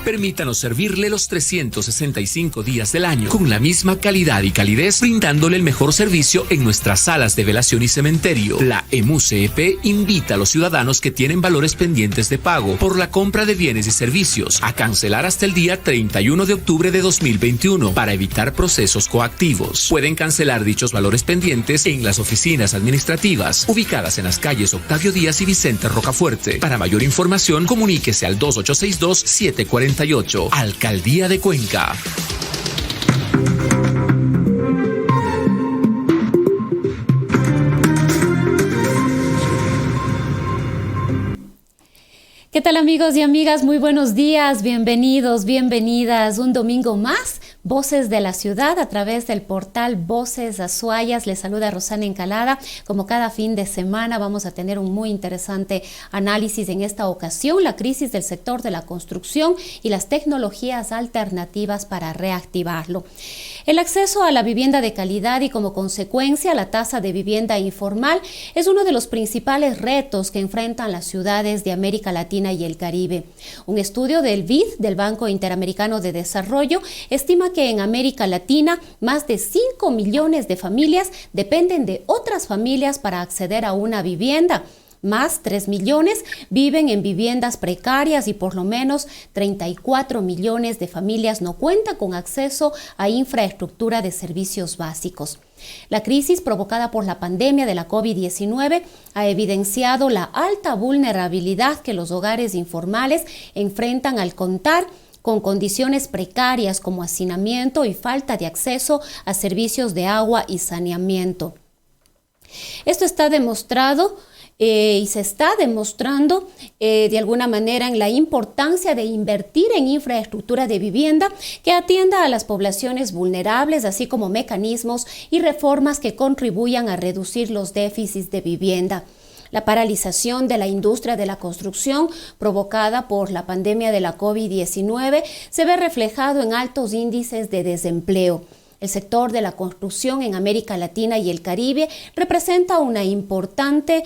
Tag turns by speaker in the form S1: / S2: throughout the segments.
S1: Permítanos servirle los 365 días del año con la misma calidad y calidez, brindándole el mejor servicio en nuestras salas de velación y cementerio. La EMUCEP invita a los ciudadanos que tienen valores pendientes de pago por la compra de bienes y servicios a cancelar hasta el día 31 de octubre de 2021 para evitar procesos coactivos. Pueden cancelar dichos valores pendientes en las oficinas administrativas ubicadas en las calles Octavio Díaz y Vicente Rocafuerte. Para mayor información, comuníquese al 2862-748. Alcaldía de Cuenca.
S2: ¿Qué tal, amigos y amigas? Muy buenos días, bienvenidos, bienvenidas. Un domingo más, Voces de la Ciudad a través del portal Voces Azuayas. Les saluda Rosana Encalada. Como cada fin de semana vamos a tener un muy interesante análisis en esta ocasión, la crisis del sector de la construcción y las tecnologías alternativas para reactivarlo. El acceso a la vivienda de calidad y como consecuencia la tasa de vivienda informal es uno de los principales retos que enfrentan las ciudades de América Latina y el Caribe. Un estudio del BID, del Banco Interamericano de Desarrollo, estima que en América Latina más de 5 millones de familias dependen de otras familias para acceder a una vivienda. Más 3 millones viven en viviendas precarias y por lo menos 34 millones de familias no cuentan con acceso a infraestructura de servicios básicos. La crisis provocada por la pandemia de la COVID-19 ha evidenciado la alta vulnerabilidad que los hogares informales enfrentan al contar con condiciones precarias como hacinamiento y falta de acceso a servicios de agua y saneamiento. Esto está demostrado y se está demostrando de alguna manera en la importancia de invertir en infraestructura de vivienda que atienda a las poblaciones vulnerables, así como mecanismos y reformas que contribuyan a reducir los déficits de vivienda. La paralización de la industria de la construcción provocada por la pandemia de la COVID-19 se ve reflejado en altos índices de desempleo. El sector de la construcción en América Latina y el Caribe representa una importante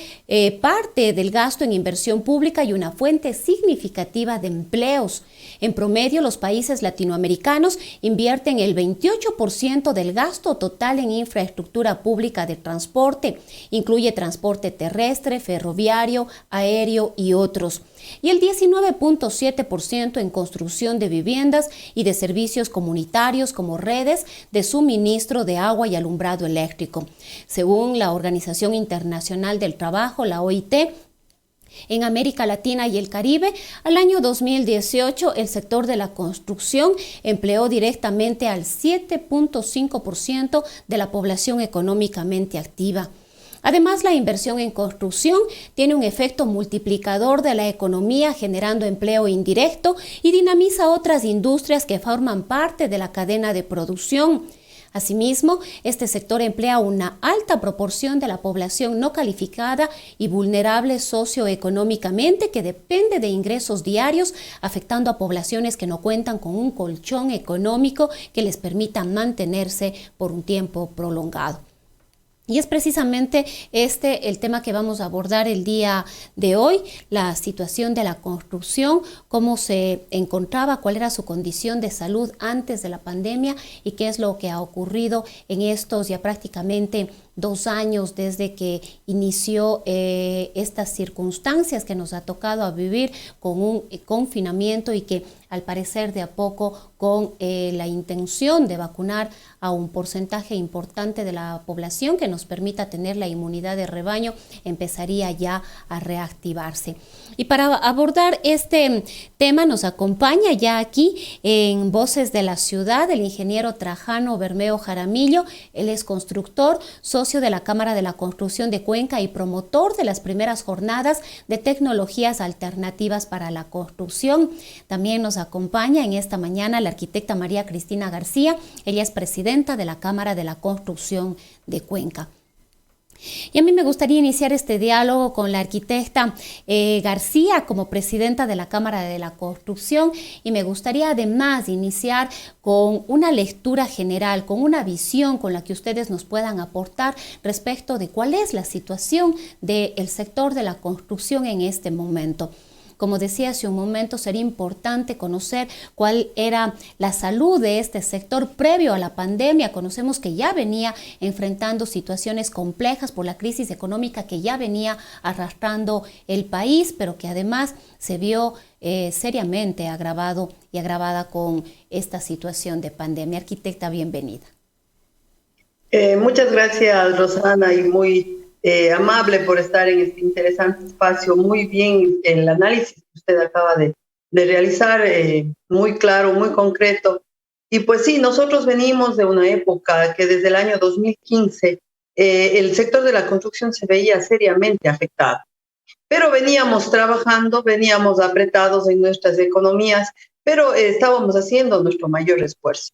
S2: parte del gasto en inversión pública y una fuente significativa de empleos. En promedio, los países latinoamericanos invierten el 28% del gasto total en infraestructura pública de transporte. Incluye transporte terrestre, ferroviario, aéreo y otros. Y el 19.7% en construcción de viviendas y de servicios comunitarios como redes de suministro de agua y alumbrado eléctrico. Según la Organización Internacional del Trabajo, la OIT, en América Latina y el Caribe, al año 2018, el sector de la construcción empleó directamente al 7.5% de la población económicamente activa. Además, la inversión en construcción tiene un efecto multiplicador de la economía, generando empleo indirecto y dinamiza otras industrias que forman parte de la cadena de producción. Asimismo, este sector emplea una alta proporción de la población no calificada y vulnerable socioeconómicamente que depende de ingresos diarios, afectando a poblaciones que no cuentan con un colchón económico que les permita mantenerse por un tiempo prolongado. Y es precisamente el tema que vamos a abordar el día de hoy, la situación de la construcción, cómo se encontraba, cuál era su condición de salud antes de la pandemia y qué es lo que ha ocurrido en estos ya prácticamente 2 años desde que inició estas circunstancias que nos ha tocado a vivir con un confinamiento y que al parecer de a poco con la intención de vacunar a un porcentaje importante de la población que nos permita tener la inmunidad de rebaño, empezaría ya a reactivarse. Y para abordar este tema nos acompaña ya aquí en Voces de la Ciudad el ingeniero Trajano Bermeo Jaramillo. Él es constructor, socio de la Cámara de la Construcción de Cuenca y promotor de las primeras jornadas de tecnologías alternativas para la construcción. También nos acompaña en esta mañana la arquitecta María Cristina García. Ella es presidenta de la Cámara de la Construcción de Cuenca. Y a mí me gustaría iniciar este diálogo con la arquitecta García como presidenta de la Cámara de la Construcción, y me gustaría además iniciar con una lectura general, con una visión con la que ustedes nos puedan aportar respecto de cuál es la situación del sector de la construcción en este momento. Como decía hace un momento, sería importante conocer cuál era la salud de este sector previo a la pandemia. Conocemos que ya venía enfrentando situaciones complejas por la crisis económica que ya venía arrastrando el país, pero que además se vio seriamente agravada con esta situación de pandemia. Arquitecta, bienvenida.
S3: Muchas gracias, Rosana, y muy amable por estar en este interesante espacio. Muy bien el análisis que usted acaba de realizar, muy claro, muy concreto. Y pues sí, nosotros venimos de una época que desde el año 2015 el sector de la construcción se veía seriamente afectado. Pero veníamos trabajando, veníamos apretados en nuestras economías, pero estábamos haciendo nuestro mayor esfuerzo.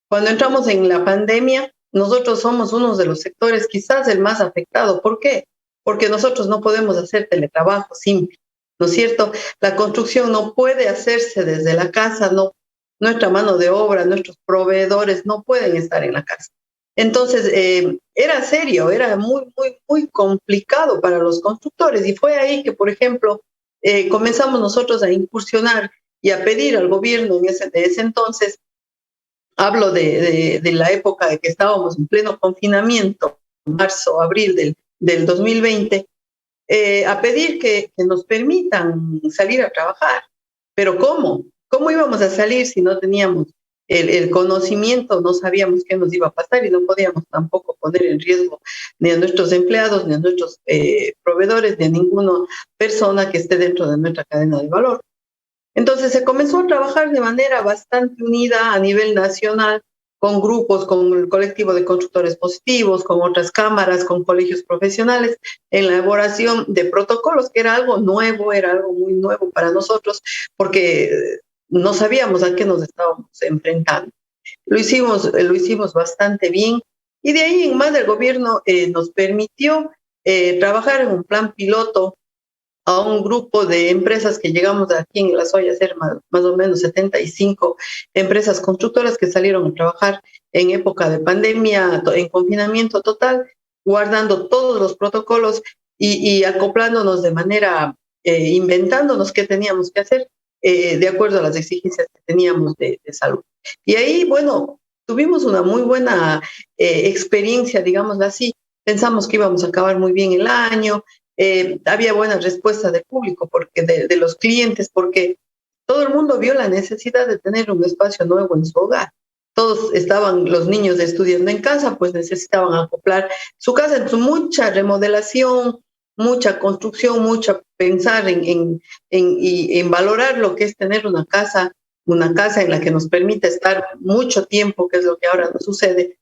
S3: Cuando entramos en la pandemia, nosotros somos uno de los sectores quizás el más afectado. ¿Por qué? Porque nosotros no podemos hacer teletrabajo simple, ¿no es cierto? La construcción no puede hacerse desde la casa, no, nuestra mano de obra, nuestros proveedores no pueden estar en la casa. Entonces, era serio, era muy complicado para los constructores, y fue ahí que, por ejemplo, comenzamos nosotros a incursionar y a pedir al gobierno de ese entonces. Hablo de la época de que estábamos en pleno confinamiento, marzo, abril del 2020, a pedir que nos permitan salir a trabajar. Pero ¿cómo? ¿Cómo íbamos a salir si no teníamos el conocimiento? No sabíamos qué nos iba a pasar y no podíamos tampoco poner en riesgo ni a nuestros empleados, ni a nuestros proveedores, ni a ninguna persona que esté dentro de nuestra cadena de valor. Entonces se comenzó a trabajar de manera bastante unida a nivel nacional, con grupos, con el colectivo de constructores positivos, con otras cámaras, con colegios profesionales, en la elaboración de protocolos, que era algo nuevo, era algo muy nuevo para nosotros, porque no sabíamos a qué nos estábamos enfrentando. Lo hicimos bastante bien, y de ahí en más el gobierno nos permitió trabajar en un plan piloto a un grupo de empresas que llegamos aquí en La Soya a ser más o menos 75 empresas constructoras que salieron a trabajar en época de pandemia, en confinamiento total, guardando todos los protocolos y acoplándonos de manera, inventándonos qué teníamos que hacer de acuerdo a las exigencias que teníamos de salud. Y ahí, bueno, tuvimos una muy buena experiencia, digámoslo así. Pensamos que íbamos a acabar muy bien el año. Había buena respuesta del público, porque de los clientes, porque todo el mundo vio la necesidad de tener un espacio nuevo en su hogar. Todos estaban, los niños estudiando en casa, pues necesitaban acoplar su casa. Entonces, mucha remodelación, mucha construcción, mucha pensar en valorar lo que es tener una casa en la que nos permita estar mucho tiempo, que es lo que ahora nos sucede,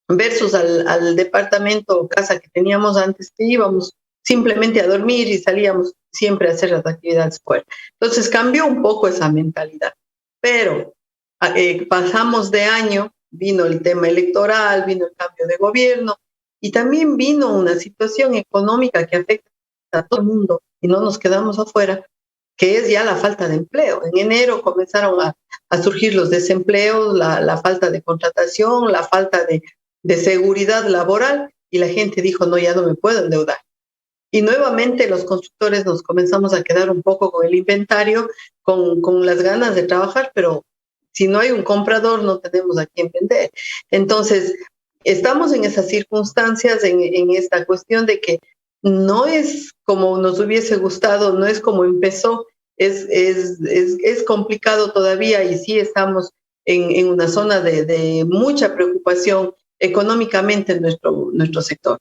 S3: versus al departamento o casa que teníamos antes, que íbamos simplemente a dormir y salíamos siempre a hacer las actividades fuera. Entonces cambió un poco esa mentalidad. Pero pasamos de año, vino el tema electoral, vino el cambio de gobierno, y también vino una situación económica que afecta a todo el mundo, y no nos quedamos afuera, que es ya la falta de empleo. En enero comenzaron a surgir los desempleos, la falta de contratación, la falta de seguridad laboral, y la gente dijo, no, ya no me puedo endeudar. Y nuevamente los constructores nos comenzamos a quedar un poco con el inventario, con las ganas de trabajar, pero si no hay un comprador no tenemos a quién vender. Entonces, estamos en esas circunstancias, en esta cuestión de que no es como nos hubiese gustado, no es como empezó, es complicado todavía, y sí estamos en una zona de mucha preocupación económicamente en nuestro sector.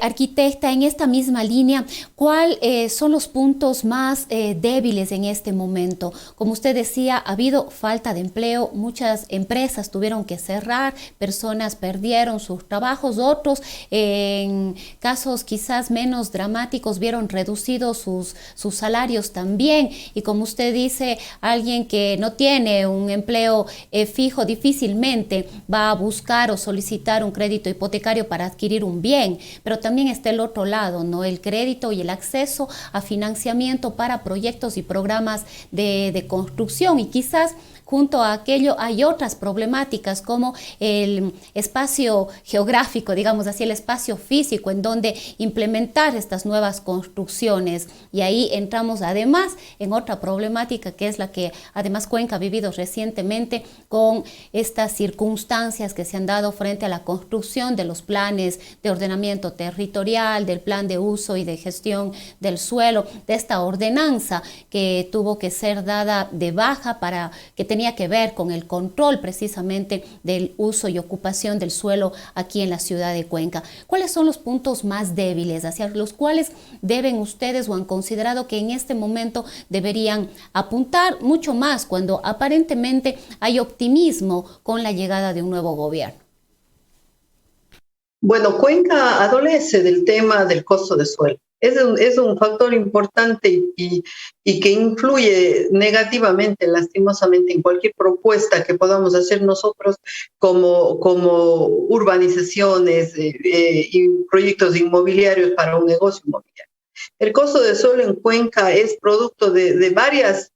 S2: Arquitecta, en esta misma línea, ¿cuáles son los puntos más débiles en este momento? Como usted decía, ha habido falta de empleo, muchas empresas tuvieron que cerrar, personas perdieron sus trabajos, otros en casos quizás menos dramáticos vieron reducidos sus salarios también. Y como usted dice, alguien que no tiene un empleo fijo difícilmente va a buscar o solicitar un crédito hipotecario para adquirir un bien. Pero también está el otro lado, ¿no? El crédito y el acceso a financiamiento para proyectos y programas de construcción. Y quizás junto a aquello hay otras problemáticas como el espacio geográfico, digamos así, el espacio físico en donde implementar estas nuevas construcciones. Y ahí entramos además en otra problemática que es la que además Cuenca ha vivido recientemente con estas circunstancias que se han dado frente a la construcción de los planes de ordenamiento territorial, del plan de uso y de gestión del suelo, de esta ordenanza que tuvo que ser dada de baja para que tenía que ver con el control precisamente del uso y ocupación del suelo aquí en la ciudad de Cuenca. ¿Cuáles son los puntos más débiles hacia los cuales deben ustedes o han considerado que en este momento deberían apuntar mucho más cuando aparentemente hay optimismo con la llegada de un nuevo gobierno?
S3: Bueno, Cuenca adolece del tema del costo de suelo. Es un factor importante y que influye negativamente, lastimosamente, en cualquier propuesta que podamos hacer nosotros como urbanizaciones y proyectos inmobiliarios para un negocio inmobiliario. El costo de suelo en Cuenca es producto de varias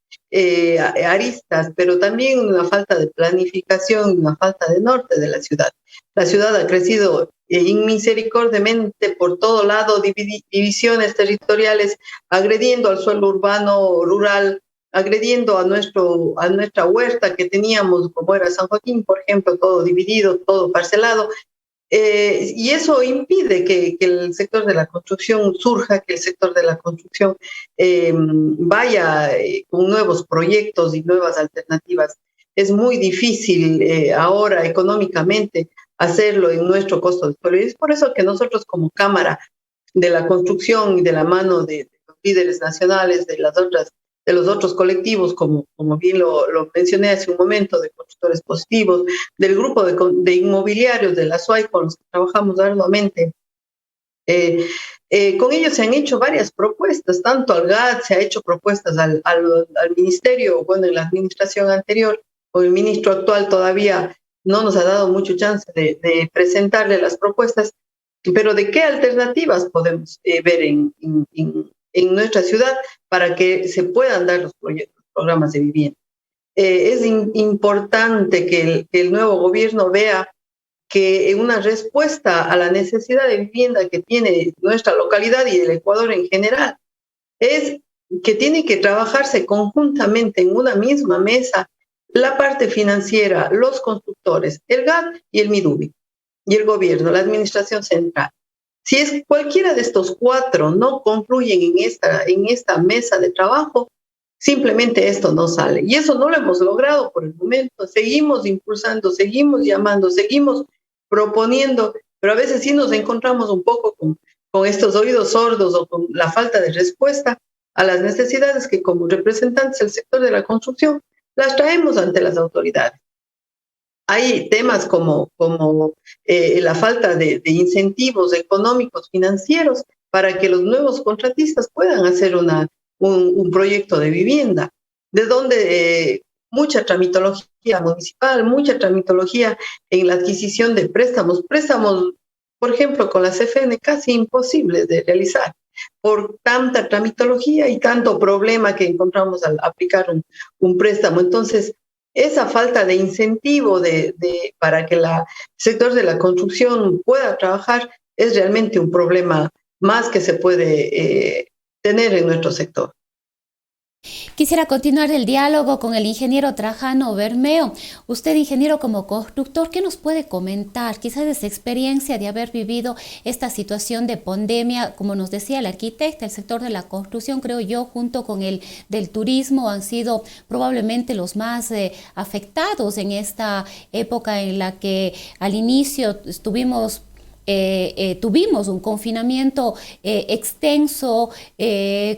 S3: aristas, pero también una falta de planificación, una falta de norte de la ciudad. La ciudad ha crecido inmisericordiamente por todo lado, divisiones territoriales, agrediendo al suelo urbano, rural, agrediendo a nuestra huerta que teníamos, como era San Joaquín, por ejemplo, todo dividido, todo parcelado. Y eso impide que el sector de la construcción surja, que el sector de la construcción vaya con nuevos proyectos y nuevas alternativas. Es muy difícil ahora económicamente hacerlo en nuestro costo de suelo. Y es por eso que nosotros como Cámara de la Construcción y de la mano de los líderes nacionales, de los otros colectivos, como bien lo mencioné hace un momento, de constructores positivos, del grupo de inmobiliarios de la SUAY con los que trabajamos arduamente. Con ellos se han hecho varias propuestas, tanto al GAT, se ha hecho propuestas al ministerio, bueno, en la administración anterior, o el ministro actual todavía no nos ha dado mucho chance de presentarle las propuestas, pero ¿de qué alternativas podemos ver en nuestra ciudad para que se puedan dar los programas de vivienda? Es importante que el nuevo gobierno vea que una respuesta a la necesidad de vivienda que tiene nuestra localidad y el Ecuador en general es que tiene que trabajarse conjuntamente en una misma mesa la parte financiera, los constructores, el GAT y el MIDUBI, y el gobierno, la administración central. Si es cualquiera de estos cuatro no confluyen en esta mesa de trabajo, simplemente esto no sale. Y eso no lo hemos logrado por el momento. Seguimos impulsando, seguimos llamando, seguimos proponiendo, pero a veces sí nos encontramos un poco con estos oídos sordos o con la falta de respuesta a las necesidades que como representantes del sector de la construcción las traemos ante las autoridades. Hay temas como la falta de incentivos económicos, financieros, para que los nuevos contratistas puedan hacer un proyecto de vivienda, de donde mucha tramitología municipal, mucha tramitología en la adquisición de préstamos, por ejemplo, con la CFN casi imposibles de realizar, por tanta tramitología y tanto problema que encontramos al aplicar un préstamo. Entonces, esa falta de incentivo para que el sector de la construcción pueda trabajar es realmente un problema más que se puede tener en nuestro sector.
S2: Quisiera continuar el diálogo con el ingeniero Trajano Bermeo. Usted, ingeniero, como constructor, ¿qué nos puede comentar? Quizás esa experiencia de haber vivido esta situación de pandemia, como nos decía el arquitecta, el sector de la construcción, creo yo, junto con el del turismo, han sido probablemente los más afectados en esta época en la que al inicio tuvimos un confinamiento extenso,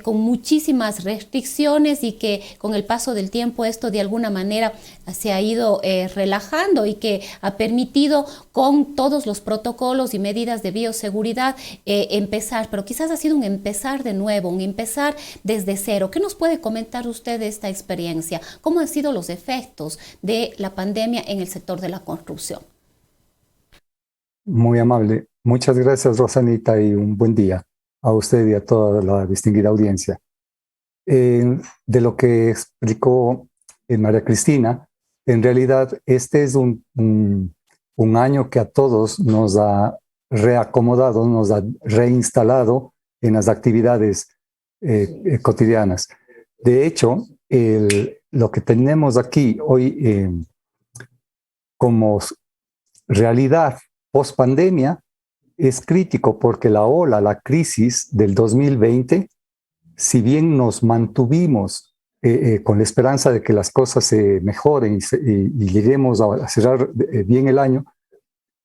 S2: con muchísimas restricciones y que con el paso del tiempo esto de alguna manera se ha ido relajando y que ha permitido con todos los protocolos y medidas de bioseguridad empezar, pero quizás ha sido un empezar de nuevo, un empezar desde cero. ¿Qué nos puede comentar usted de esta experiencia? ¿Cómo han sido los efectos de la pandemia en el sector de la construcción?
S4: Muy amable. Muchas gracias, Rosanita, y un buen día a usted y a toda la distinguida audiencia. De lo que explicó María Cristina, En realidad, este es un año que a todos nos ha reacomodado, nos ha reinstalado en las actividades cotidianas. De hecho, lo que tenemos aquí hoy como realidad post-pandemia es crítico porque la crisis del 2020, si bien nos mantuvimos con la esperanza de que las cosas se mejoren y lleguemos a cerrar bien el año,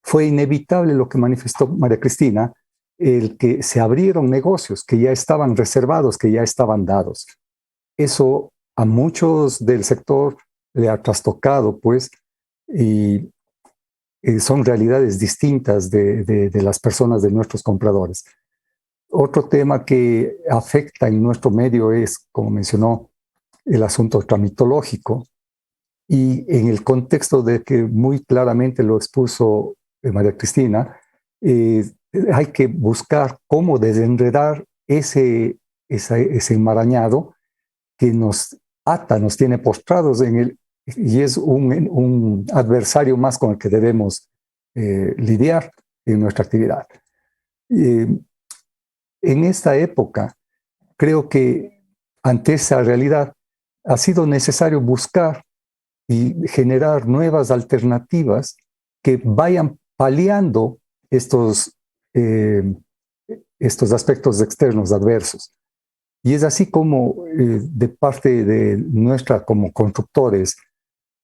S4: fue inevitable lo que manifestó María Cristina, el que se abrieron negocios que ya estaban reservados, que ya estaban dados. Eso a muchos del sector le ha trastocado, pues, y son realidades distintas de las personas, de nuestros compradores. Otro tema que afecta en nuestro medio es, como mencionó, el asunto tramitológico, y en el contexto de que muy claramente lo expuso María Cristina, hay que buscar cómo desenredar ese enmarañado que nos ata, nos tiene postrados y es un adversario más con el que debemos lidiar en nuestra actividad. En esta época, creo que ante esa realidad ha sido necesario buscar y generar nuevas alternativas que vayan paliando estos aspectos externos adversos. Y es así como de parte de nuestra como constructores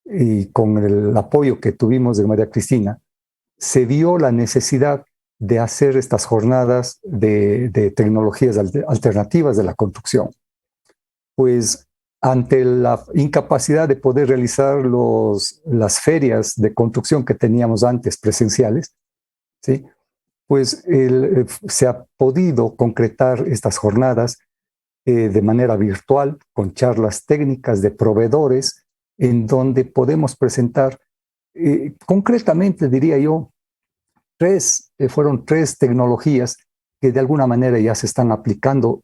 S4: y con el apoyo que tuvimos de María Cristina, se vio la necesidad de hacer estas jornadas de tecnologías alternativas de la construcción. Pues ante la incapacidad de poder realizar las ferias de construcción que teníamos antes presenciales, ¿sí? Pues se ha podido concretar estas jornadas de manera virtual, con charlas técnicas de proveedores, en donde podemos presentar, concretamente diría yo, fueron tres tecnologías que de alguna manera ya se están aplicando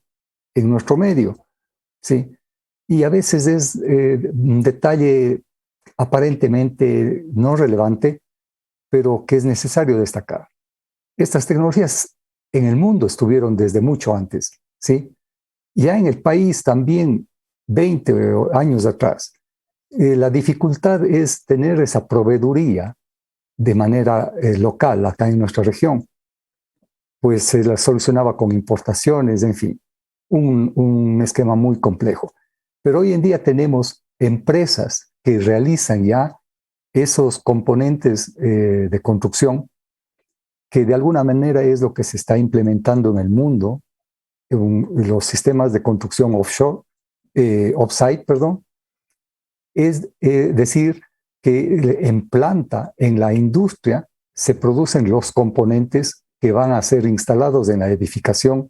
S4: en nuestro medio, ¿sí? Y a veces es un detalle aparentemente no relevante, pero que es necesario destacar. Estas tecnologías en el mundo estuvieron desde mucho antes, ¿sí? Ya en el país también, 20 años atrás. La dificultad es tener esa proveeduría de manera local acá en nuestra región. Pues se la solucionaba con importaciones, en fin, un esquema muy complejo. Pero hoy en día tenemos empresas que realizan ya esos componentes de construcción, que de alguna manera es lo que se está implementando en el mundo, los sistemas de construcción offsite, perdón, es decir, que en planta, en la industria, se producen los componentes que van a ser instalados en la edificación,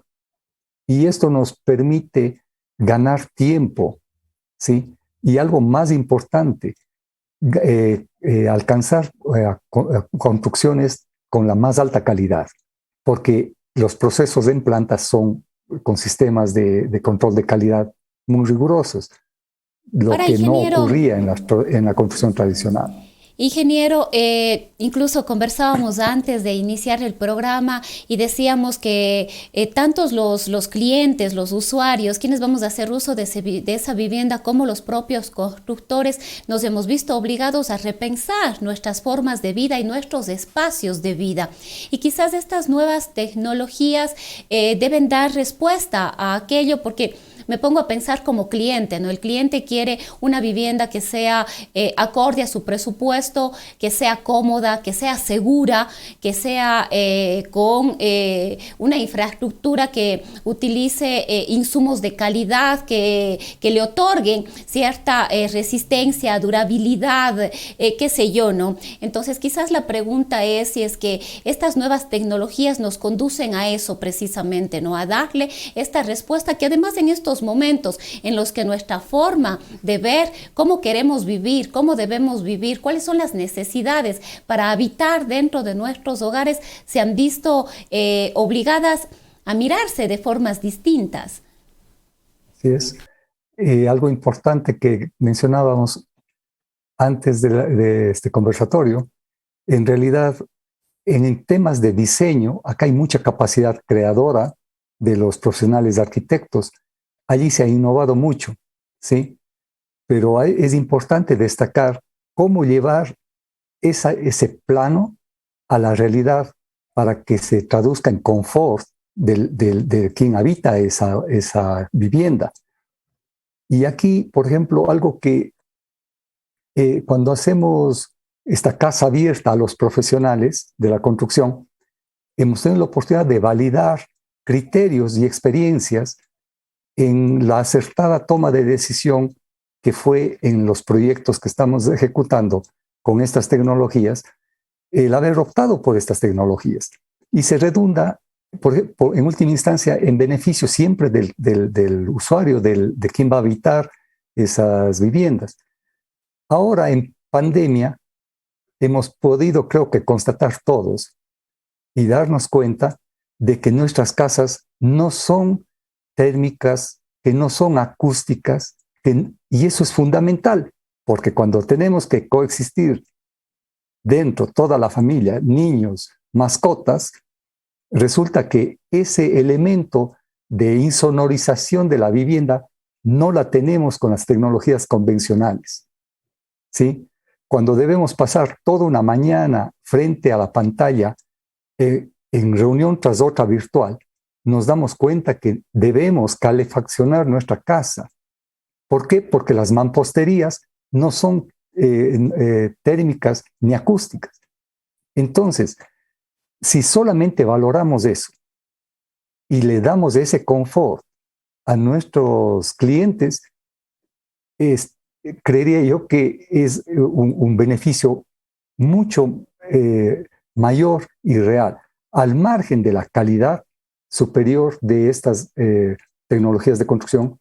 S4: y esto nos permite ganar tiempo, ¿sí? Y algo más importante, alcanzar construcciones con la más alta calidad, porque los procesos en planta son con sistemas de control de calidad muy rigurosos, lo
S2: Ahora,
S4: que no
S2: ingeniero,
S4: ocurría en la construcción tradicional.
S2: Ingeniero, incluso conversábamos antes de iniciar el programa y decíamos que tantos los clientes, los usuarios, quienes vamos a hacer uso de esa vivienda, como los propios constructores, nos hemos visto obligados a repensar nuestras formas de vida y nuestros espacios de vida. Y quizás estas nuevas tecnologías deben dar respuesta a aquello, porque me pongo a pensar como cliente, ¿no? El cliente quiere una vivienda que sea acorde a su presupuesto, que sea cómoda, que sea segura, que sea con una infraestructura que utilice insumos de calidad, que le otorguen cierta resistencia, durabilidad, qué sé yo, ¿no? Entonces quizás la pregunta es si es que estas nuevas tecnologías nos conducen a eso precisamente, ¿no? A darle esta respuesta que además en estos momentos en los que nuestra forma de ver cómo queremos vivir, cómo debemos vivir, cuáles son las necesidades para habitar dentro de nuestros hogares, se han visto obligadas a mirarse de formas distintas.
S4: Así es. Algo importante que mencionábamos antes de este conversatorio, en realidad, en temas de diseño, acá hay mucha capacidad creadora de los profesionales arquitectos. Allí se ha innovado mucho, ¿sí? Pero es importante destacar cómo llevar ese plano a la realidad para que se traduzca en confort de quien habita esa vivienda. Y aquí, por ejemplo, algo que cuando hacemos esta casa abierta a los profesionales de la construcción, hemos tenido la oportunidad de validar criterios y experiencias en la acertada toma de decisión que fue en los proyectos que estamos ejecutando con estas tecnologías, el haber optado por estas tecnologías. Y se redunda, en última instancia, en beneficio siempre del usuario, de quien va a habitar esas viviendas. Ahora, en pandemia, hemos podido, creo que, constatar todos y darnos cuenta de que nuestras casas no son térmicas, que no son acústicas, y eso es fundamental, porque cuando tenemos que coexistir dentro toda la familia, niños, mascotas, resulta que ese elemento de insonorización de la vivienda no la tenemos con las tecnologías convencionales, ¿sí? Cuando debemos pasar toda una mañana frente a la pantalla en reunión tras otra virtual, nos damos cuenta que debemos calefaccionar nuestra casa. ¿Por qué? Porque las mamposterías no son térmicas ni acústicas. Entonces, si solamente valoramos eso y le damos ese confort a nuestros clientes, creería yo que es un beneficio mucho mayor y real, al margen de la calidad superior de estas tecnologías de construcción,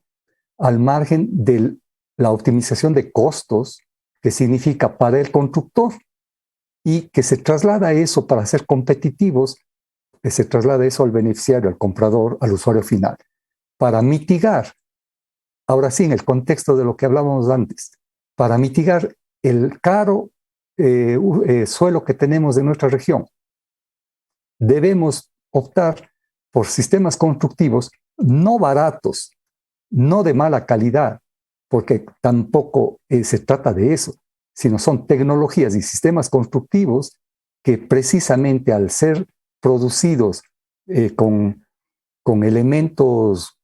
S4: al margen de la optimización de costos que significa para el constructor y que se traslada eso para ser competitivos, que se traslada eso al beneficiario, al comprador, al usuario final, para mitigar, ahora sí, en el contexto de lo que hablábamos antes, para mitigar el caro suelo que tenemos en nuestra región. Debemos optar por sistemas constructivos no baratos, no de mala calidad, porque tampoco se trata de eso, sino son tecnologías y sistemas constructivos que precisamente al ser producidos con elementos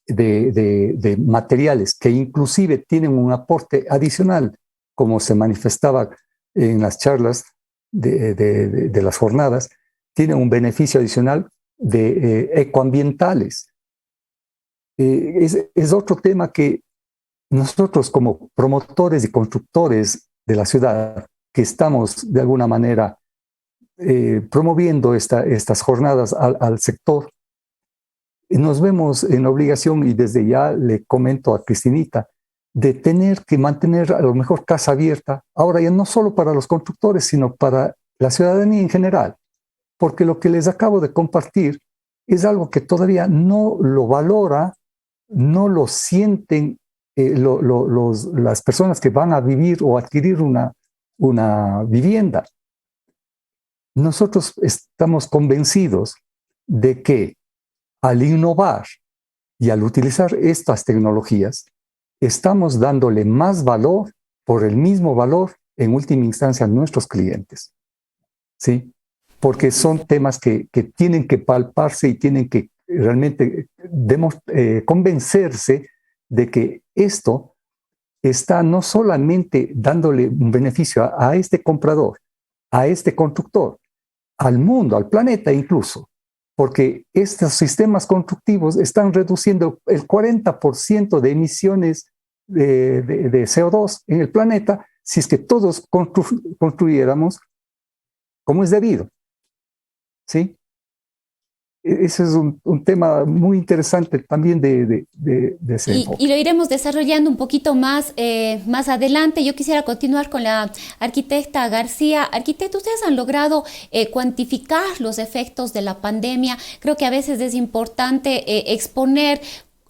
S4: de materiales que inclusive tienen un aporte adicional, como se manifestaba en las charlas de las jornadas, tienen un beneficio adicional de ecoambientales. Es otro tema que nosotros como promotores y constructores de la ciudad, que estamos de alguna manera promoviendo estas jornadas al sector, nos vemos en la obligación, y desde ya le comento a Cristinita, de tener que mantener a lo mejor casa abierta, ahora ya no solo para los constructores, sino para la ciudadanía en general, porque lo que les acabo de compartir es algo que todavía no lo valora, no lo sienten las personas que van a vivir o adquirir una vivienda. Nosotros estamos convencidos de que al innovar y al utilizar estas tecnologías, estamos dándole más valor por el mismo valor, en última instancia, a nuestros clientes, ¿sí? Porque son temas que tienen que palparse y tienen que realmente convencerse de que esto está no solamente dándole un beneficio a este comprador, a este constructor, al mundo, al planeta incluso, porque estos sistemas constructivos están reduciendo el 40% de emisiones de CO2 en el planeta si es que todos construyéramos como es debido, ¿sí? Ese es un tema muy interesante también de ese enfoque.
S2: Y lo iremos desarrollando un poquito más adelante. Yo quisiera continuar con la arquitecta García. Arquitecta, ustedes han logrado cuantificar los efectos de la pandemia. Creo que a veces es importante exponer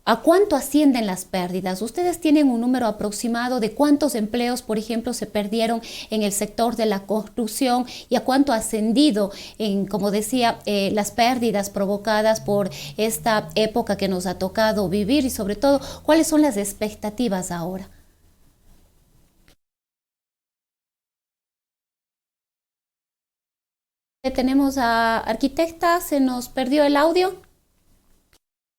S2: ¿A cuánto ascienden las pérdidas? ¿Ustedes tienen un número aproximado de cuántos empleos, por ejemplo, se perdieron en el sector de la construcción y a cuánto ha ascendido, como decía, las pérdidas provocadas por esta época que nos ha tocado vivir y sobre todo, cuáles son las expectativas ahora? Tenemos a arquitecta, se nos perdió el audio.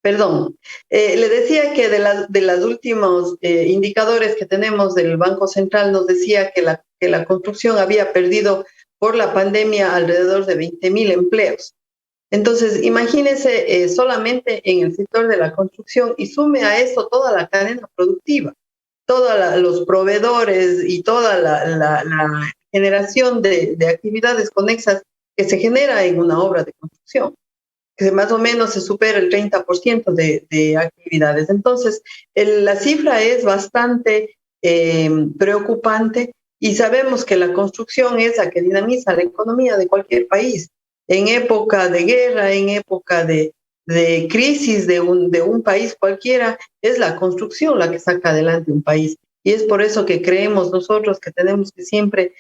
S3: Perdón, le decía que de los últimos indicadores que tenemos del Banco Central nos decía que la construcción había perdido por la pandemia alrededor de 20.000 empleos. Entonces, imagínese solamente en el sector de la construcción y sume a eso toda la cadena productiva, todos los proveedores y toda la generación de actividades conexas que se genera en una obra de construcción, que más o menos se supera el 30% de actividades. Entonces, la cifra es bastante preocupante y sabemos que la construcción es la que dinamiza la economía de cualquier país. En época de guerra, en época de crisis de un país cualquiera, es la construcción la que saca adelante un país. Y es por eso que creemos nosotros que tenemos que siempre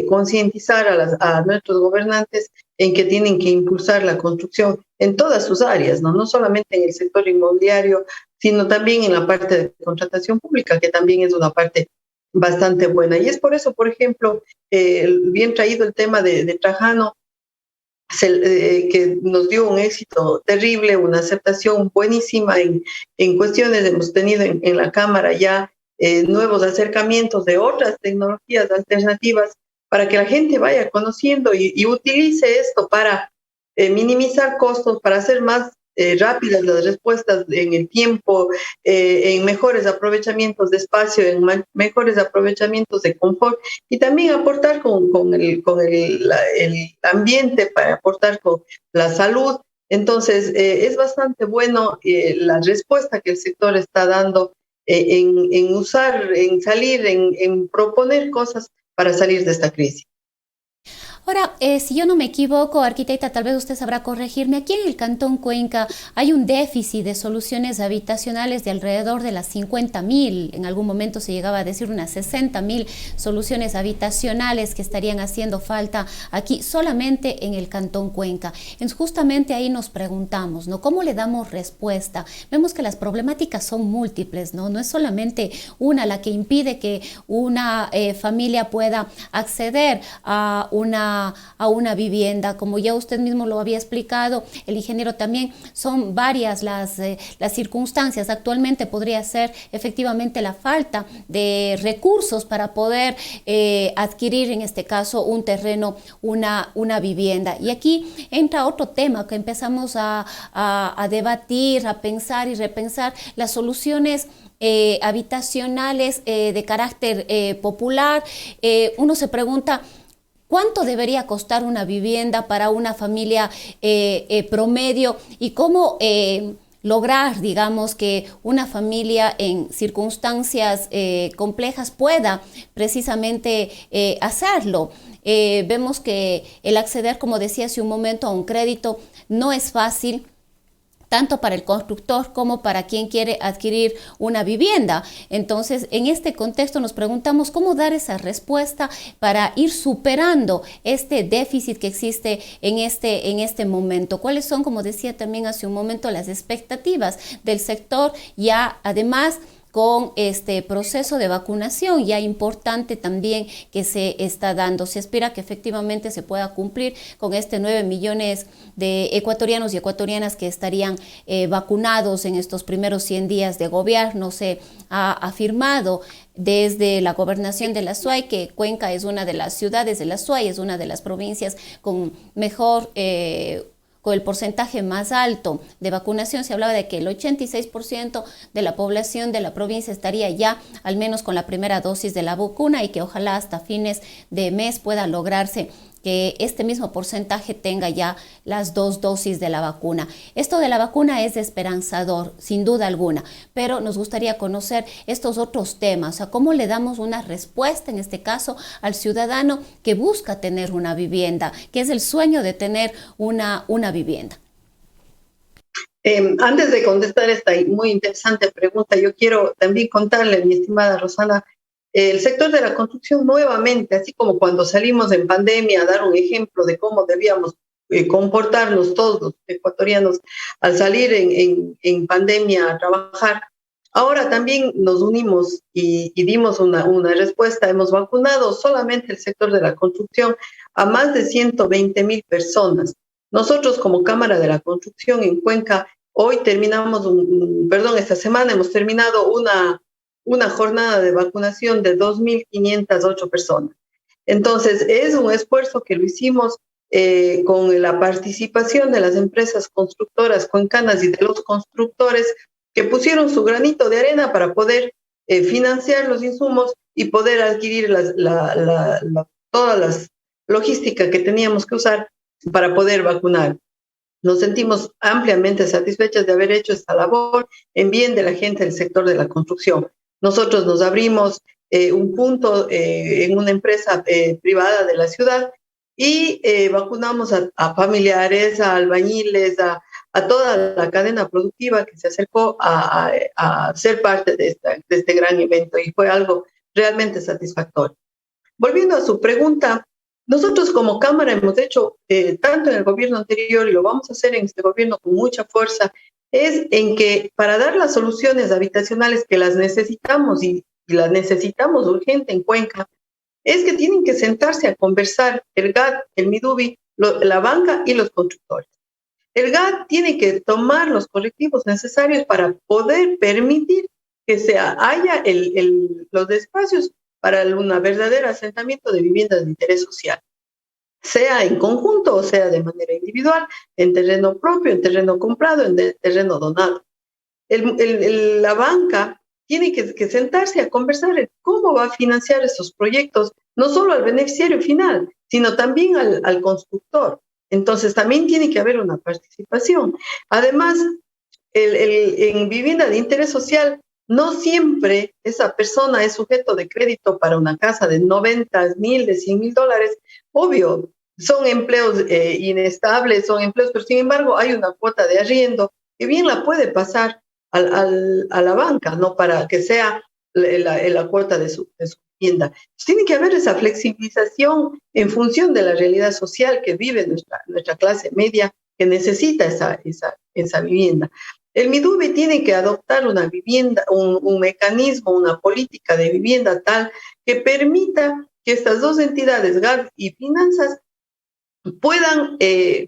S3: concientizar a nuestros gobernantes en que tienen que impulsar la construcción en todas sus áreas, no solamente en el sector inmobiliario, sino también en la parte de contratación pública, que también es una parte bastante buena. Y es por eso, por ejemplo, bien traído el tema de Trajano, que nos dio un éxito terrible, una aceptación buenísima en cuestiones. Hemos tenido en la Cámara ya nuevos acercamientos de otras tecnologías alternativas para que la gente vaya conociendo y utilice esto para minimizar costos, para hacer más rápidas las respuestas en el tiempo, en mejores aprovechamientos de espacio, en mejores aprovechamientos de confort y también aportar con el ambiente, para aportar con la salud. Entonces, es bastante bueno la respuesta que el sector está dando en usar, en salir, en proponer cosas para salir de esta crisis.
S2: Ahora, si yo no me equivoco, arquitecta, tal vez usted sabrá corregirme, aquí en el Cantón Cuenca hay un déficit de soluciones habitacionales de alrededor de las 50.000, en algún momento se llegaba a decir unas 60.000 soluciones habitacionales que estarían haciendo falta aquí solamente en el Cantón Cuenca. Justamente ahí nos preguntamos, ¿no? ¿Cómo le damos respuesta? Vemos que las problemáticas son múltiples, ¿no? No es solamente una la que impide que una familia pueda acceder a una vivienda, como ya usted mismo lo había explicado, el ingeniero también, son varias las circunstancias. Actualmente podría ser efectivamente la falta de recursos para poder adquirir, en este caso, un terreno, una vivienda. Y aquí entra otro tema que empezamos a debatir, a pensar y repensar las soluciones habitacionales de carácter popular. Uno se pregunta, ¿cuánto debería costar una vivienda para una familia promedio y cómo lograr, digamos, que una familia en circunstancias complejas pueda precisamente hacerlo? Vemos que el acceder, como decía hace un momento, a un crédito no es fácil, tanto para el constructor como para quien quiere adquirir una vivienda. Entonces, en este contexto nos preguntamos cómo dar esa respuesta para ir superando este déficit que existe en este momento. ¿Cuáles son, como decía también hace un momento, las expectativas del sector, ya además con este proceso de vacunación ya importante también que se está dando? Se espera que efectivamente se pueda cumplir con 9 millones de ecuatorianos y ecuatorianas que estarían vacunados en estos primeros 100 días de gobierno. Se ha afirmado desde la gobernación de la SUAY que Cuenca es una de las ciudades de la SUAY, es una de las provincias con mejor con el porcentaje más alto de vacunación. Se hablaba de que el 86% de la población de la provincia estaría ya al menos con la primera dosis de la vacuna y que ojalá hasta fines de mes pueda lograrse que este mismo porcentaje tenga ya las 2 dosis de la vacuna. Esto de la vacuna es esperanzador, sin duda alguna, pero nos gustaría conocer estos otros temas, o sea, cómo le damos una respuesta, en este caso, al ciudadano que busca tener una vivienda, que es el sueño de tener una vivienda.
S3: Antes de contestar esta muy interesante pregunta, yo quiero también contarle, mi estimada Rosana, el sector de la construcción nuevamente, así como cuando salimos en pandemia, a dar un ejemplo de cómo debíamos comportarnos todos los ecuatorianos al salir en pandemia a trabajar. Ahora también nos unimos y dimos una respuesta. Hemos vacunado solamente el sector de la construcción a más de 120,000 personas. Nosotros como Cámara de la Construcción en Cuenca, hoy terminamos, esta semana hemos terminado una jornada de vacunación de 2,508 personas. Entonces, es un esfuerzo que lo hicimos con la participación de las empresas constructoras cuencanas y de los constructores que pusieron su granito de arena para poder financiar los insumos y poder adquirir todas las logísticas que teníamos que usar para poder vacunar. Nos sentimos ampliamente satisfechas de haber hecho esta labor en bien de la gente del sector de la construcción. Nosotros nos abrimos un punto en una empresa privada de la ciudad y vacunamos a familiares, a albañiles, a toda la cadena productiva que se acercó a ser parte de este gran evento, y fue algo realmente satisfactorio. Volviendo a su pregunta, nosotros como Cámara hemos hecho, tanto en el gobierno anterior y lo vamos a hacer en este gobierno con mucha fuerza, es en que para dar las soluciones habitacionales que las necesitamos y las necesitamos urgente en Cuenca, es que tienen que sentarse a conversar el GAT, el MIDUBI, la banca y los constructores. El GAT tiene que tomar los correctivos necesarios para poder permitir que haya los espacios para un verdadero asentamiento de viviendas de interés social, sea en conjunto o sea de manera individual, en terreno propio, en terreno comprado, en terreno donado. La banca tiene que sentarse a conversar en cómo va a financiar estos proyectos, no solo al beneficiario final, sino también al constructor. Entonces también tiene que haber una participación. Además, en vivienda de interés social, no siempre esa persona es sujeto de crédito para una casa de 90,000, de $100,000. Obvio, son empleos inestables, son empleos, pero sin embargo hay una cuota de arriendo que bien la puede pasar a la banca, ¿no? Para que sea la cuota de su vivienda. Tiene que haber esa flexibilización en función de la realidad social que vive nuestra clase media, que necesita esa vivienda. El MIDUBI tiene que adoptar una vivienda, un mecanismo, una política de vivienda tal que permita que estas dos entidades, GAT y Finanzas, puedan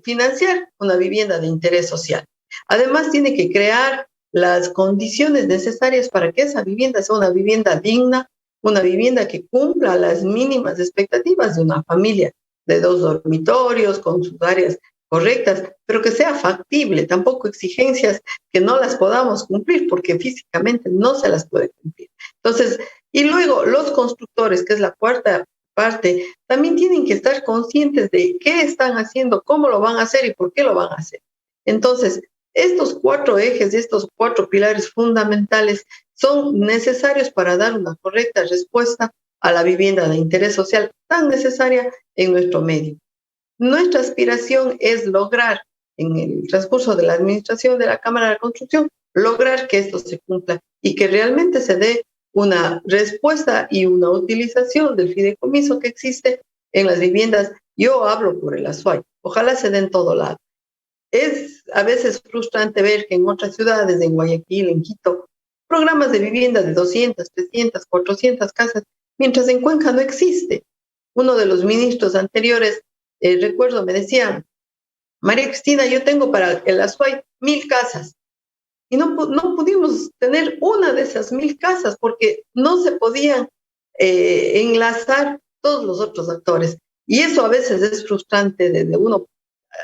S3: financiar una vivienda de interés social. Además, tiene que crear las condiciones necesarias para que esa vivienda sea una vivienda digna, una vivienda que cumpla las mínimas expectativas de una familia de 2 dormitorios, con sus áreas correctas, pero que sea factible, tampoco exigencias que no las podamos cumplir porque físicamente no se las puede cumplir. Entonces, y luego los constructores, que es la cuarta parte, también tienen que estar conscientes de qué están haciendo, cómo lo van a hacer y por qué lo van a hacer. Entonces, estos 4 ejes, estos 4 pilares fundamentales son necesarios para dar una correcta respuesta a la vivienda de interés social tan necesaria en nuestro medio. Nuestra aspiración es lograr, en el transcurso de la administración de la Cámara de Construcción, lograr que esto se cumpla y que realmente se dé una respuesta y una utilización del fideicomiso que existe en las viviendas. Yo hablo por el Azuay, ojalá se dé en todo lado. Es a veces frustrante ver que en otras ciudades, en Guayaquil, en Quito, programas de vivienda de 200, 300, 400 casas, mientras en Cuenca no existe. Uno de los ministros anteriores, recuerdo, me decía: María Cristina, yo tengo para el Azuay 1,000 casas. Y no pudimos tener una de esas 1,000 casas porque no se podían enlazar todos los otros actores. Y eso a veces es frustrante de uno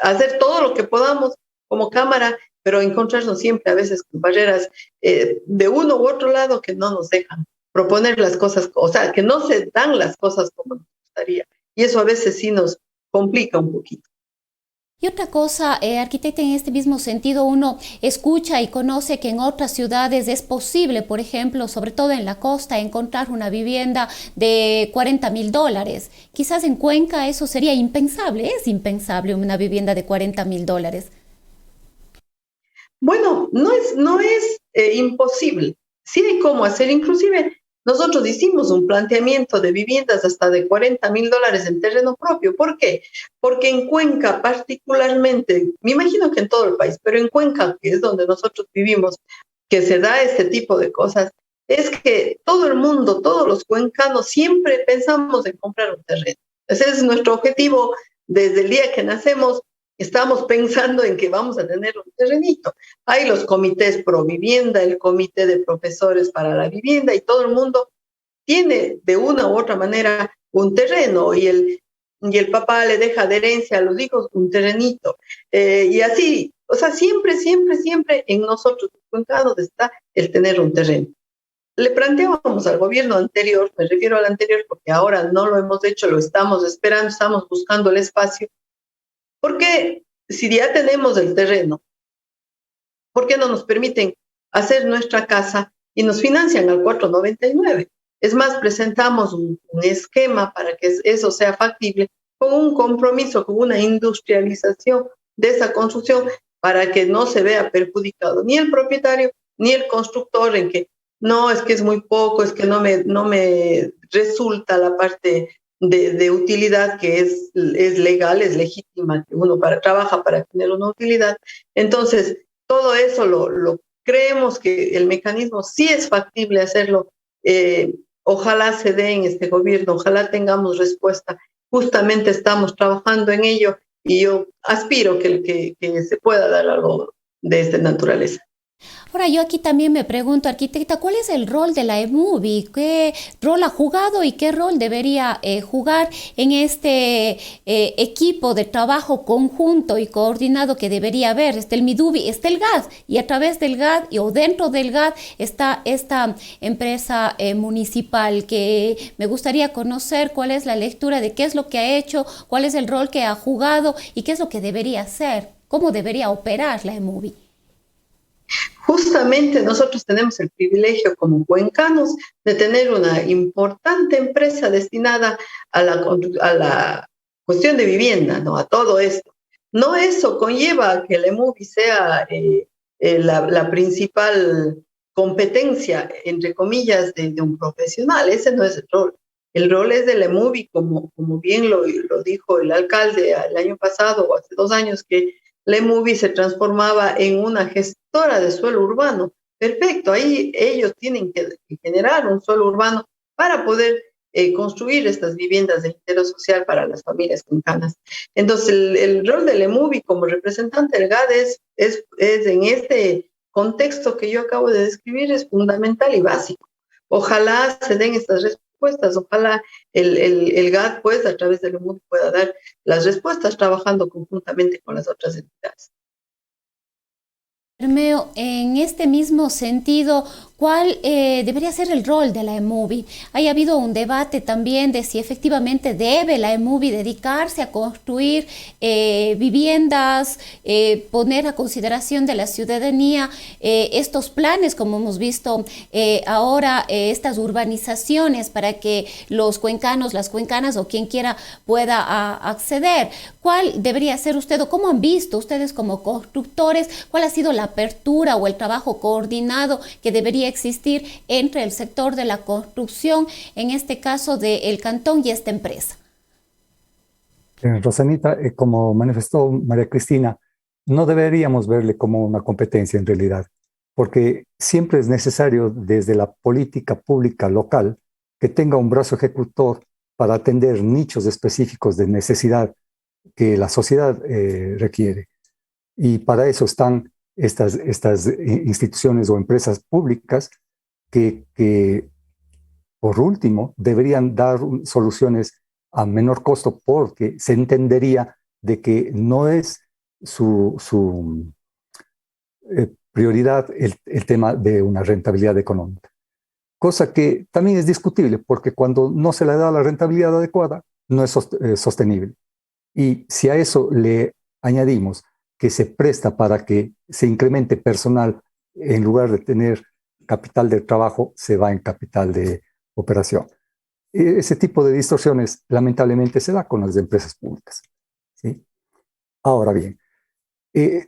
S3: hacer todo lo que podamos como Cámara, pero encontrarnos siempre a veces con barreras de uno u otro lado que no nos dejan proponer las cosas, o sea, que no se dan las cosas como nos gustaría. Y eso a veces sí nos complica un poquito.
S2: Y otra cosa, arquitecta, en este mismo sentido, uno escucha y conoce que en otras ciudades es posible, por ejemplo, sobre todo en la costa, encontrar una vivienda de $40,000. Quizás en Cuenca eso sería impensable, es impensable una vivienda de $40,000.
S3: Bueno, no es imposible. Sí hay cómo hacer. Inclusive nosotros hicimos un planteamiento de viviendas hasta de $40,000 en terreno propio. ¿Por qué? Porque en Cuenca particularmente, me imagino que en todo el país, pero en Cuenca, que es donde nosotros vivimos, que se da este tipo de cosas, es que todo el mundo, todos los cuencanos, siempre pensamos en comprar un terreno. Ese es nuestro objetivo desde el día que nacemos. Estamos pensando en que vamos a tener un terrenito. Hay los comités pro vivienda, el comité de profesores para la vivienda y todo el mundo tiene de una u otra manera un terreno y el papá le deja de herencia a los hijos un terrenito. Y así, o sea, siempre, siempre, siempre en nosotros, cuencanos, está el tener un terreno. Le planteábamos al gobierno anterior, me refiero al anterior porque ahora no lo hemos hecho, lo estamos esperando, estamos buscando el espacio, porque si ya tenemos el terreno, ¿por qué no nos permiten hacer nuestra casa y nos financian al 4,99? Es más, presentamos un esquema para que eso sea factible, con un compromiso, con una industrialización de esa construcción para que no se vea perjudicado ni el propietario ni el constructor en que no, es que es muy poco, es que no me resulta la parte de utilidad que es legal, es legítima, que uno trabaja para tener una utilidad. Entonces, todo eso lo creemos que el mecanismo sí es factible hacerlo. Ojalá se dé en este gobierno, ojalá tengamos respuesta. Justamente estamos trabajando en ello y yo aspiro que se pueda dar algo de esta naturaleza.
S2: Ahora yo aquí también me pregunto, arquitecta, ¿cuál es el rol de la eMovie? ¿Qué rol ha jugado y qué rol debería jugar en este equipo de trabajo conjunto y coordinado que debería haber? Está el Midubi, está el GAD, y a través del GAD o dentro del GAD está esta empresa municipal que me gustaría conocer cuál es la lectura de qué es lo que ha hecho, cuál es el rol que ha jugado y qué es lo que debería hacer, cómo debería operar la eMovie.
S3: Justamente nosotros tenemos el privilegio como cuencanos de tener una importante empresa destinada a la cuestión de vivienda, ¿no? A todo esto. No eso conlleva que el eMovie sea la principal competencia, entre comillas, de un profesional. Ese no es el rol. El rol es del eMovie, como bien lo dijo el alcalde el año pasado o hace 2 años, que la eMovie se transformaba en una gestora de suelo urbano. Perfecto, ahí ellos tienen que generar un suelo urbano para poder construir estas viviendas de interés social para las familias cuencanas. Entonces, el rol del eMovie como representante del GAD es en este contexto que yo acabo de describir, es fundamental y básico. Ojalá se den estas respuestas, ojalá el GAD, pues, a través del eMovie pueda dar las respuestas trabajando conjuntamente con las otras entidades.
S2: Bermeo, en este mismo sentido, ¿cuál debería ser el rol de la eMovie? Ha habido un debate también de si efectivamente debe la eMovie dedicarse a construir viviendas, poner a consideración de la ciudadanía estos planes, como hemos visto ahora, estas urbanizaciones para que los cuencanos, las cuencanas o quien quiera pueda acceder. ¿Cuál debería ser usted o cómo han visto ustedes como constructores? ¿Cuál ha sido la apertura o el trabajo coordinado que debería existir entre el sector de la construcción, en este caso del cantón y esta empresa?
S4: Rosanita, como manifestó María Cristina, no deberíamos verle como una competencia en realidad, porque siempre es necesario desde la política pública local que tenga un brazo ejecutor para atender nichos específicos de necesidad que la sociedad requiere. Y para eso están estas instituciones o empresas públicas que, por último, deberían dar soluciones a menor costo porque se entendería de que no es su prioridad el tema de una rentabilidad económica. Cosa que también es discutible porque cuando no se le da la rentabilidad adecuada, no es sostenible. Y si a eso le añadimos que se presta para que se incremente personal, en lugar de tener capital de trabajo, se va en capital de operación. Ese tipo de distorsiones lamentablemente se da con las empresas públicas, ¿sí? Ahora bien, ¿qué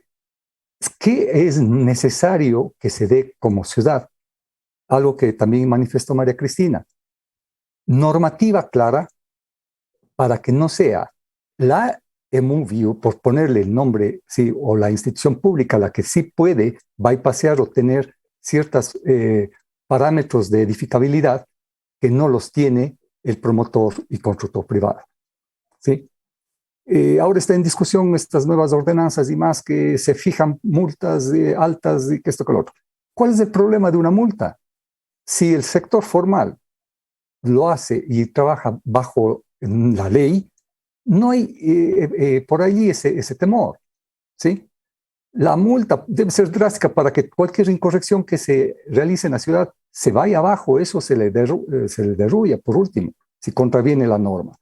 S4: ¿qué es necesario que se dé como ciudad? Algo que también manifestó María Cristina. Normativa clara para que no sea la EMUVIU, por ponerle el nombre, sí, o la institución pública, la que sí puede bypassear o tener ciertos parámetros de edificabilidad que no los tiene el promotor y constructor privado. ¿Sí? Ahora está en discusión estas nuevas ordenanzas y más que se fijan multas altas y que esto que lo otro. ¿Cuál es el problema de una multa? Si el sector formal lo hace y trabaja bajo la ley, no hay por allí ese temor, ¿sí? La multa debe ser drástica para que cualquier incorrección que se realice en la ciudad se vaya abajo, eso se le derruya por último, si contraviene la norma.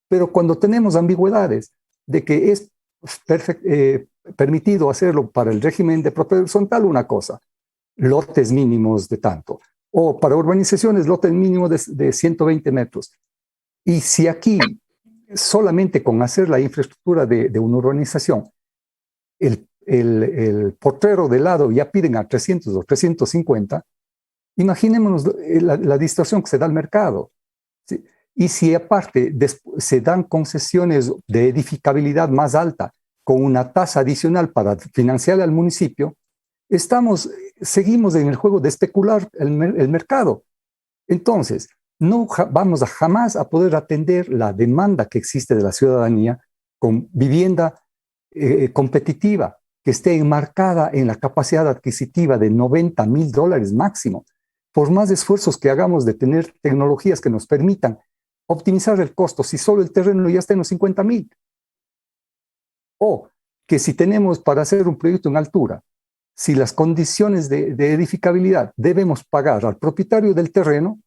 S4: Pero cuando tenemos ambigüedades de que es permitido hacerlo para el régimen de propiedad horizontal, una cosa, lotes mínimos de tanto, o para urbanizaciones, lotes mínimos de 120 metros. Y si aquí, solamente con hacer la infraestructura de una urbanización, el portero de lado ya piden a 300 o 350, imaginémonos la distorsión que se da al mercado. ¿Sí? Y si aparte se dan concesiones de edificabilidad más alta con una tasa adicional para financiar al municipio, seguimos en el juego de especular el mercado. Entonces, no vamos jamás a poder atender la demanda que existe de la ciudadanía con vivienda competitiva, que esté enmarcada en la capacidad adquisitiva de $90,000 máximo. Por más esfuerzos que hagamos de tener tecnologías que nos permitan optimizar el costo, si solo el terreno ya está en los 50,000. O que si tenemos para hacer un proyecto en altura, si las condiciones de edificabilidad debemos pagar al propietario del terreno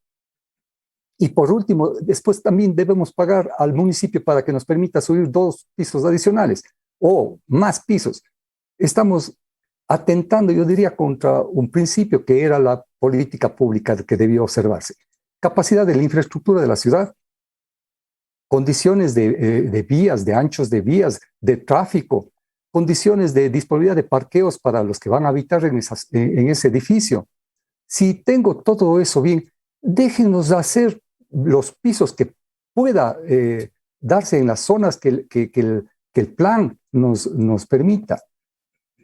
S4: y por último, después también debemos pagar al municipio para que nos permita subir 2 pisos adicionales o más pisos. Estamos atentando, yo diría, contra un principio que era la política pública que debió observarse. Capacidad de la infraestructura de la ciudad, condiciones de vías, de anchos de vías, de tráfico, condiciones de disponibilidad de parqueos para los que van a habitar en ese edificio. Si tengo todo eso bien, déjenos hacer los pisos que pueda darse en las zonas que el plan nos permita.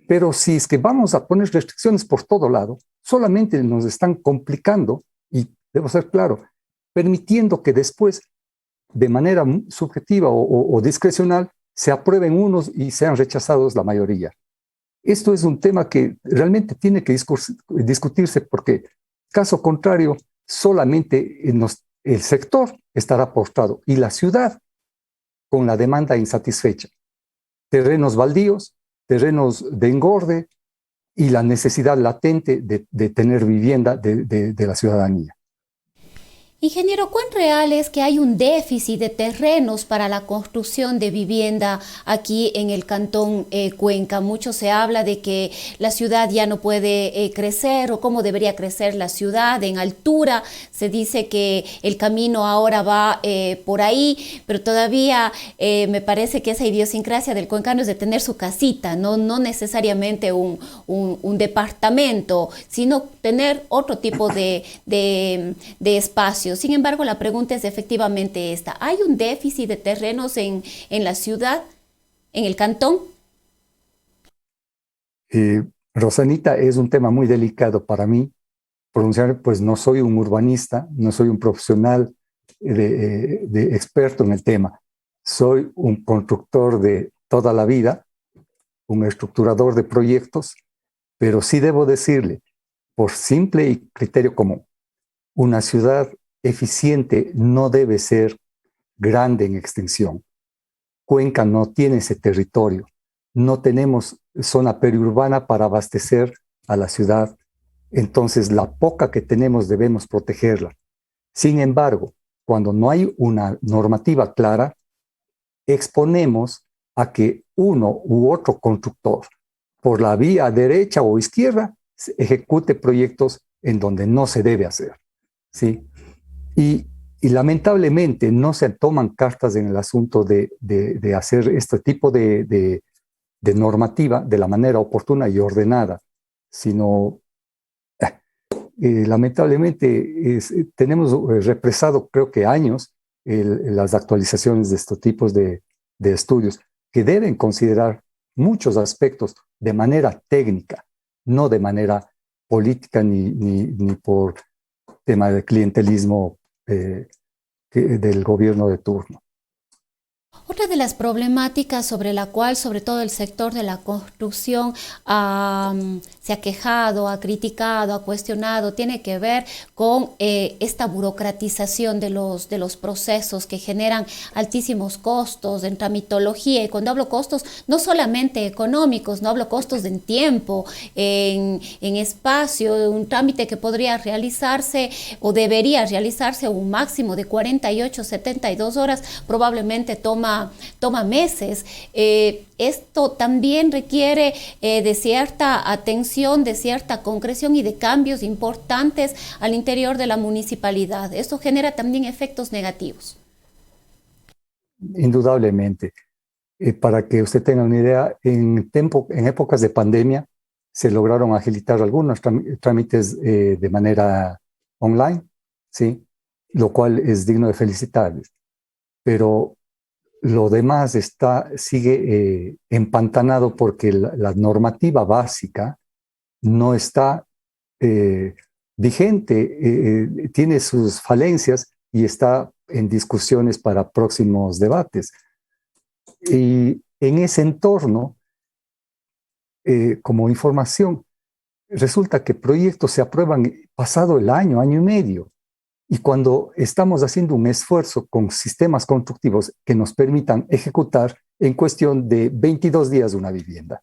S4: Pero si es que vamos a poner restricciones por todo lado, solamente nos están complicando, y debo ser claro, permitiendo que después, de manera subjetiva o discrecional, se aprueben unos y sean rechazados la mayoría. Esto es un tema que realmente tiene que discutirse porque, caso contrario, solamente el sector estará postrado y la ciudad con la demanda insatisfecha. Terrenos baldíos, terrenos de engorde y la necesidad latente de tener vivienda de la ciudadanía.
S2: Ingeniero, ¿cuán real es que hay un déficit de terrenos para la construcción de vivienda aquí en el Cantón Cuenca? Mucho se habla de que la ciudad ya no puede crecer o cómo debería crecer la ciudad en altura. Se dice que el camino ahora va por ahí, pero todavía me parece que esa idiosincrasia del cuencano es de tener su casita, no necesariamente un departamento, sino tener otro tipo de espacio. Sin embargo, la pregunta es efectivamente esta. ¿Hay un déficit de terrenos en la ciudad, en el cantón?
S4: Rosanita, es un tema muy delicado para mí. Pues no soy un urbanista, no soy un profesional de experto en el tema. Soy un constructor de toda la vida, un estructurador de proyectos, pero sí debo decirle, por simple y criterio común, una ciudad eficiente no debe ser grande en extensión. Cuenca no tiene ese territorio. No tenemos zona periurbana para abastecer a la ciudad. Entonces, la poca que tenemos debemos protegerla. Sin embargo, cuando no hay una normativa clara, exponemos a que uno u otro constructor, por la vía derecha o izquierda, ejecute proyectos en donde no se debe hacer. ¿Sí? Y lamentablemente no se toman cartas en el asunto de hacer este tipo de de normativa de la manera oportuna y ordenada, sino lamentablemente tenemos represado, creo que años, las actualizaciones de estos tipos de estudios que deben considerar muchos aspectos de manera técnica, no de manera política ni por tema de clientelismo del gobierno de turno.
S2: Otra de las problemáticas sobre la cual, sobre todo el sector de la construcción, se ha quejado, ha criticado, ha cuestionado, tiene que ver con esta burocratización de los procesos que generan altísimos costos en tramitología. Y cuando hablo costos, no solamente económicos, no hablo costos en tiempo, en espacio, un trámite que podría realizarse o debería realizarse un máximo de 48, 72 horas, probablemente toma meses. Esto también requiere de cierta atención, de cierta concreción y de cambios importantes al interior de la municipalidad. Esto genera también efectos negativos.
S4: Indudablemente. Para que usted tenga una idea, en épocas de pandemia se lograron agilitar algunos trámites de manera online, ¿sí? Lo cual es digno de felicitarles. Pero lo demás sigue empantanado porque la normativa básica no está vigente, tiene sus falencias y está en discusiones para próximos debates. Y en ese entorno, como información, resulta que proyectos se aprueban pasado el año y medio. Y cuando estamos haciendo un esfuerzo con sistemas constructivos que nos permitan ejecutar en cuestión de 22 días una vivienda,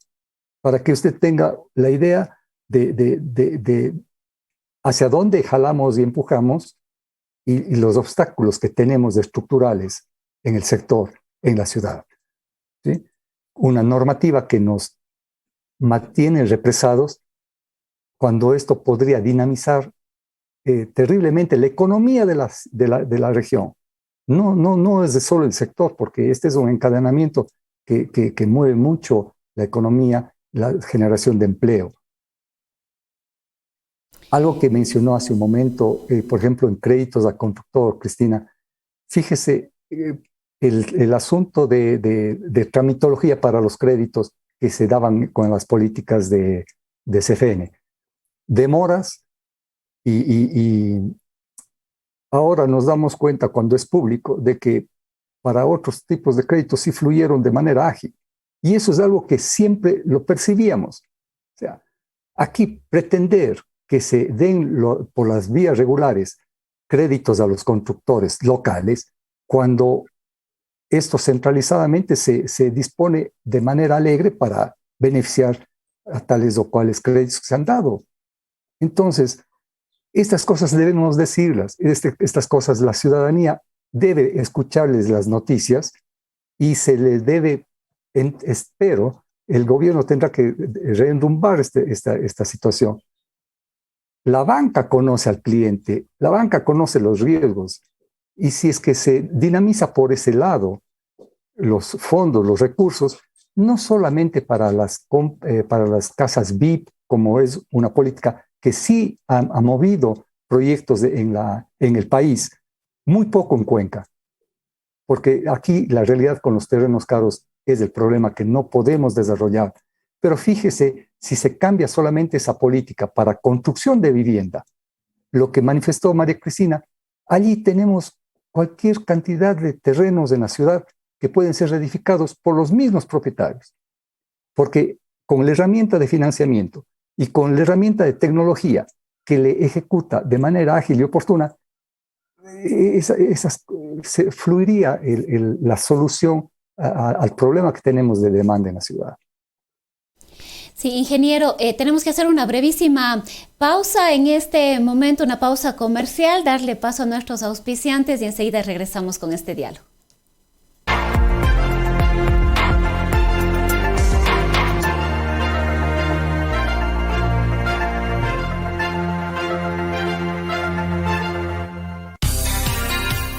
S4: para que usted tenga la idea de hacia dónde jalamos y empujamos y los obstáculos que tenemos estructurales en el sector, en la ciudad, ¿sí? Una normativa que nos mantiene represados cuando esto podría dinamizar terriblemente la economía de la región. No es de solo el sector, porque este es un encadenamiento que mueve mucho la economía, la generación de empleo. Algo que mencionó hace un momento, por ejemplo, en créditos al constructor, Cristina, fíjese el asunto de tramitología para los créditos que se daban con las políticas de CFN. Demoras. Y ahora nos damos cuenta, cuando es público, de que para otros tipos de créditos sí fluyeron de manera ágil. Y eso es algo que siempre lo percibíamos. O sea, aquí pretender que se den por las vías regulares créditos a los constructores locales, cuando esto centralizadamente se dispone de manera alegre para beneficiar a tales o cuales créditos que se han dado. Entonces, estas cosas debemos decirlas, estas cosas la ciudadanía debe escucharles las noticias y se les debe, espero, el gobierno tendrá que reenrumbar esta situación. La banca conoce al cliente, la banca conoce los riesgos y si es que se dinamiza por ese lado los fondos, los recursos, no solamente para las casas VIP, como es una política que sí ha movido proyectos en el país, muy poco en Cuenca, porque aquí la realidad con los terrenos caros es el problema que no podemos desarrollar. Pero fíjese, si se cambia solamente esa política para construcción de vivienda, lo que manifestó María Cristina, allí tenemos cualquier cantidad de terrenos en la ciudad que pueden ser reedificados por los mismos propietarios, porque con la herramienta de financiamiento y con la herramienta de tecnología que le ejecuta de manera ágil y oportuna, fluiría la solución al problema que tenemos de demanda en la ciudad.
S2: Sí, ingeniero, tenemos que hacer una brevísima pausa en este momento, una pausa comercial, darle paso a nuestros auspiciantes y enseguida regresamos con este diálogo.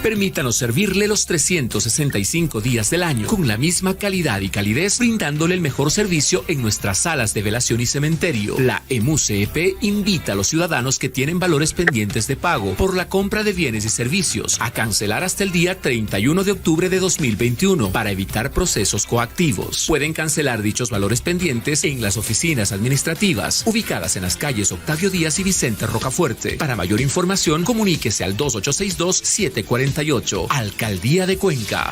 S1: Permítanos servirle los 365 días del año con la misma calidad y calidez, brindándole el mejor servicio en nuestras salas de velación y cementerio. La EMUCEP invita a los ciudadanos que tienen valores pendientes de pago por la compra de bienes y servicios a cancelar hasta el día 31 de octubre de 2021 para evitar procesos coactivos. Pueden cancelar dichos valores pendientes en las oficinas administrativas ubicadas en las calles Octavio Díaz y Vicente Rocafuerte. Para mayor información, comuníquese al 2862-748. Alcaldía de Cuenca.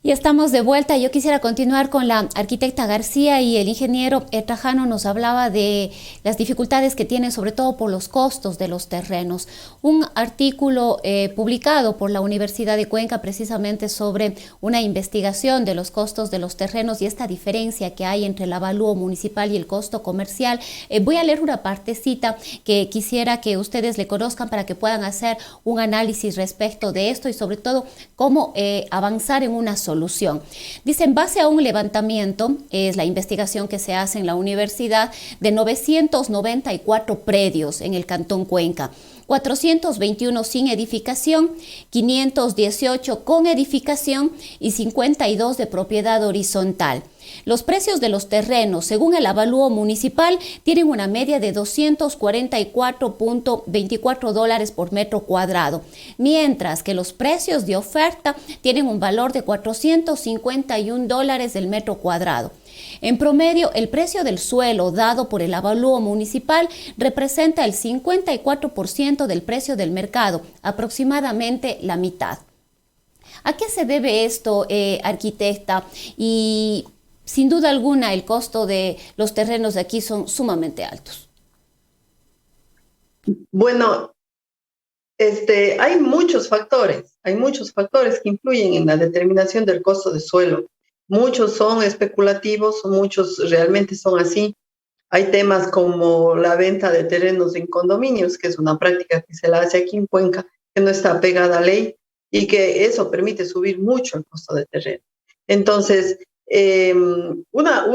S2: Y estamos de vuelta. Yo quisiera continuar con la arquitecta García, y el ingeniero Trajano nos hablaba de las dificultades que tienen, sobre todo por los costos de los terrenos. Un artículo publicado por la Universidad de Cuenca precisamente sobre una investigación de los costos de los terrenos y esta diferencia que hay entre el avalúo municipal y el costo comercial. Voy a leer una partecita que quisiera que ustedes le conozcan para que puedan hacer un análisis respecto de esto y sobre todo cómo avanzar en una solución. Dice, en base a un levantamiento, es la investigación que se hace en la universidad, de 994 predios en el Cantón Cuenca, 421 sin edificación, 518 con edificación y 52 de propiedad horizontal. Los precios de los terrenos, según el avalúo municipal, tienen una media de $244.24 por metro cuadrado, mientras que los precios de oferta tienen un valor de $451 del metro cuadrado. En promedio, el precio del suelo dado por el avalúo municipal representa el 54% del precio del mercado, aproximadamente la mitad. ¿A qué se debe esto, arquitecta? Y sin duda alguna, el costo de los terrenos de aquí son sumamente altos.
S3: Bueno, hay muchos factores que influyen en la determinación del costo de suelo. Muchos son especulativos, muchos realmente son así. Hay temas como la venta de terrenos en condominios, que es una práctica que se la hace aquí en Cuenca, que no está pegada a ley y que eso permite subir mucho el costo de terreno. Entonces, una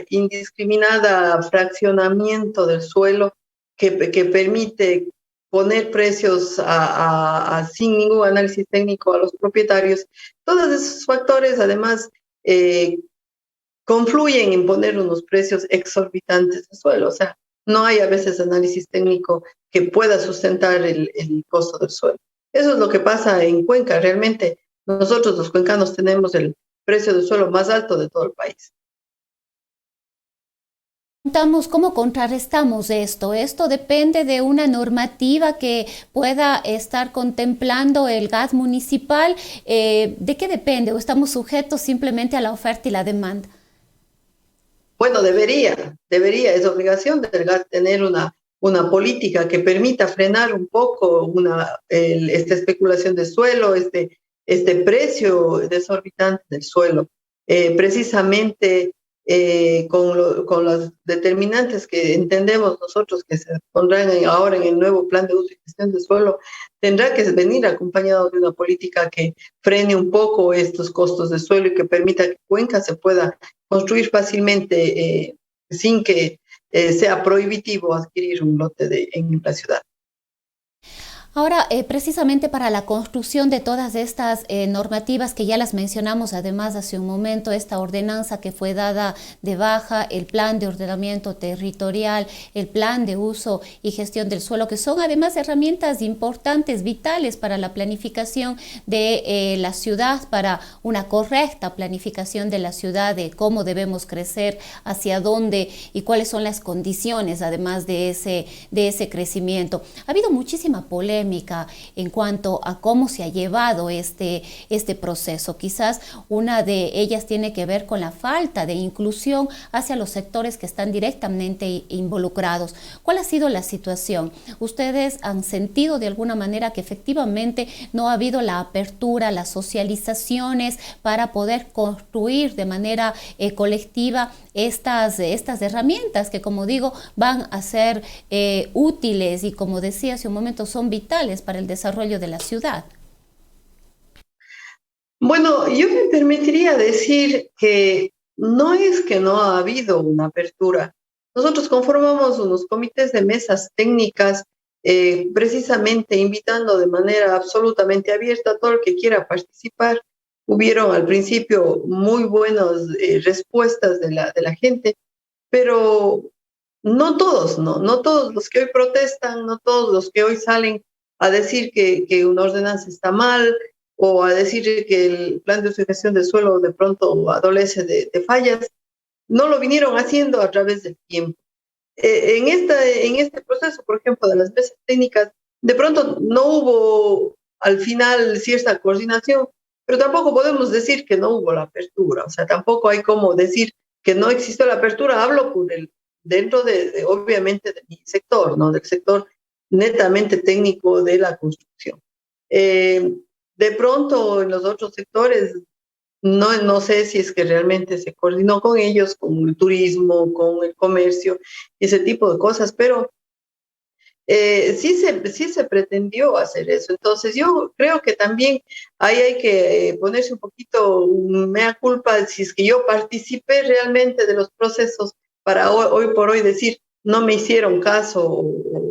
S3: indiscriminada fraccionamiento del suelo que permite poner precios sin ningún análisis técnico a los propietarios, todos esos factores además confluyen en poner unos precios exorbitantes de suelo. O sea, no hay a veces análisis técnico que pueda sustentar el costo del suelo. Eso es lo que pasa en Cuenca. Realmente nosotros los cuencanos tenemos el precio del suelo más alto de todo el país.
S2: ¿Cómo contrarrestamos esto? Esto depende de una normativa que pueda estar contemplando el GAD municipal. ¿De qué depende? ¿O estamos sujetos simplemente a la oferta y la demanda?
S3: Bueno, debería, es obligación del GAD tener una política que permita frenar un poco esta especulación de suelo, este precio desorbitante del suelo. Precisamente con los determinantes que entendemos nosotros que se pondrán ahora en el nuevo plan de uso y gestión de suelo, tendrá que venir acompañado de una política que frene un poco estos costos de suelo y que permita que Cuenca se pueda construir fácilmente sin que sea prohibitivo adquirir un lote en la ciudad.
S2: Ahora, precisamente para la construcción de todas estas normativas que ya las mencionamos, además hace un momento, esta ordenanza que fue dada de baja, el plan de ordenamiento territorial, el plan de uso y gestión del suelo, que son además herramientas importantes, vitales para la planificación de la ciudad, para una correcta planificación de la ciudad, de cómo debemos crecer, hacia dónde y cuáles son las condiciones además de ese crecimiento. Ha habido muchísima polémica en cuanto a cómo se ha llevado este proceso. Quizás una de ellas tiene que ver con la falta de inclusión hacia los sectores que están directamente involucrados. ¿Cuál ha sido la situación? ¿Ustedes han sentido de alguna manera que efectivamente no ha habido la apertura, las socializaciones para poder construir de manera colectiva estas herramientas que, como digo, van a ser útiles y, como decía hace un momento, son vitales para el desarrollo de la ciudad?
S3: Bueno, yo me permitiría decir que no es que no ha habido una apertura. Nosotros conformamos unos comités de mesas técnicas precisamente invitando de manera absolutamente abierta a todo el que quiera participar. Hubieron al principio muy buenas respuestas de la gente, pero no todos, no todos los que hoy protestan, no todos los que hoy salen a decir que una ordenanza está mal o a decir que el plan de utilización del suelo de pronto adolece de fallas, no lo vinieron haciendo a través del tiempo. En este proceso, por ejemplo, de las mesas técnicas, de pronto no hubo al final cierta coordinación, pero tampoco podemos decir que no hubo la apertura, o sea, tampoco hay como decir que no existió la apertura. Hablo por dentro obviamente, de mi sector, ¿no? Del sector netamente técnico de la construcción. De pronto, en los otros sectores, no sé si es que realmente se coordinó con ellos, con el turismo, con el comercio, ese tipo de cosas, pero sí se pretendió hacer eso. Entonces yo creo que también ahí hay que ponerse un poquito mea culpa si es que yo participé realmente de los procesos para hoy por hoy decir no me hicieron caso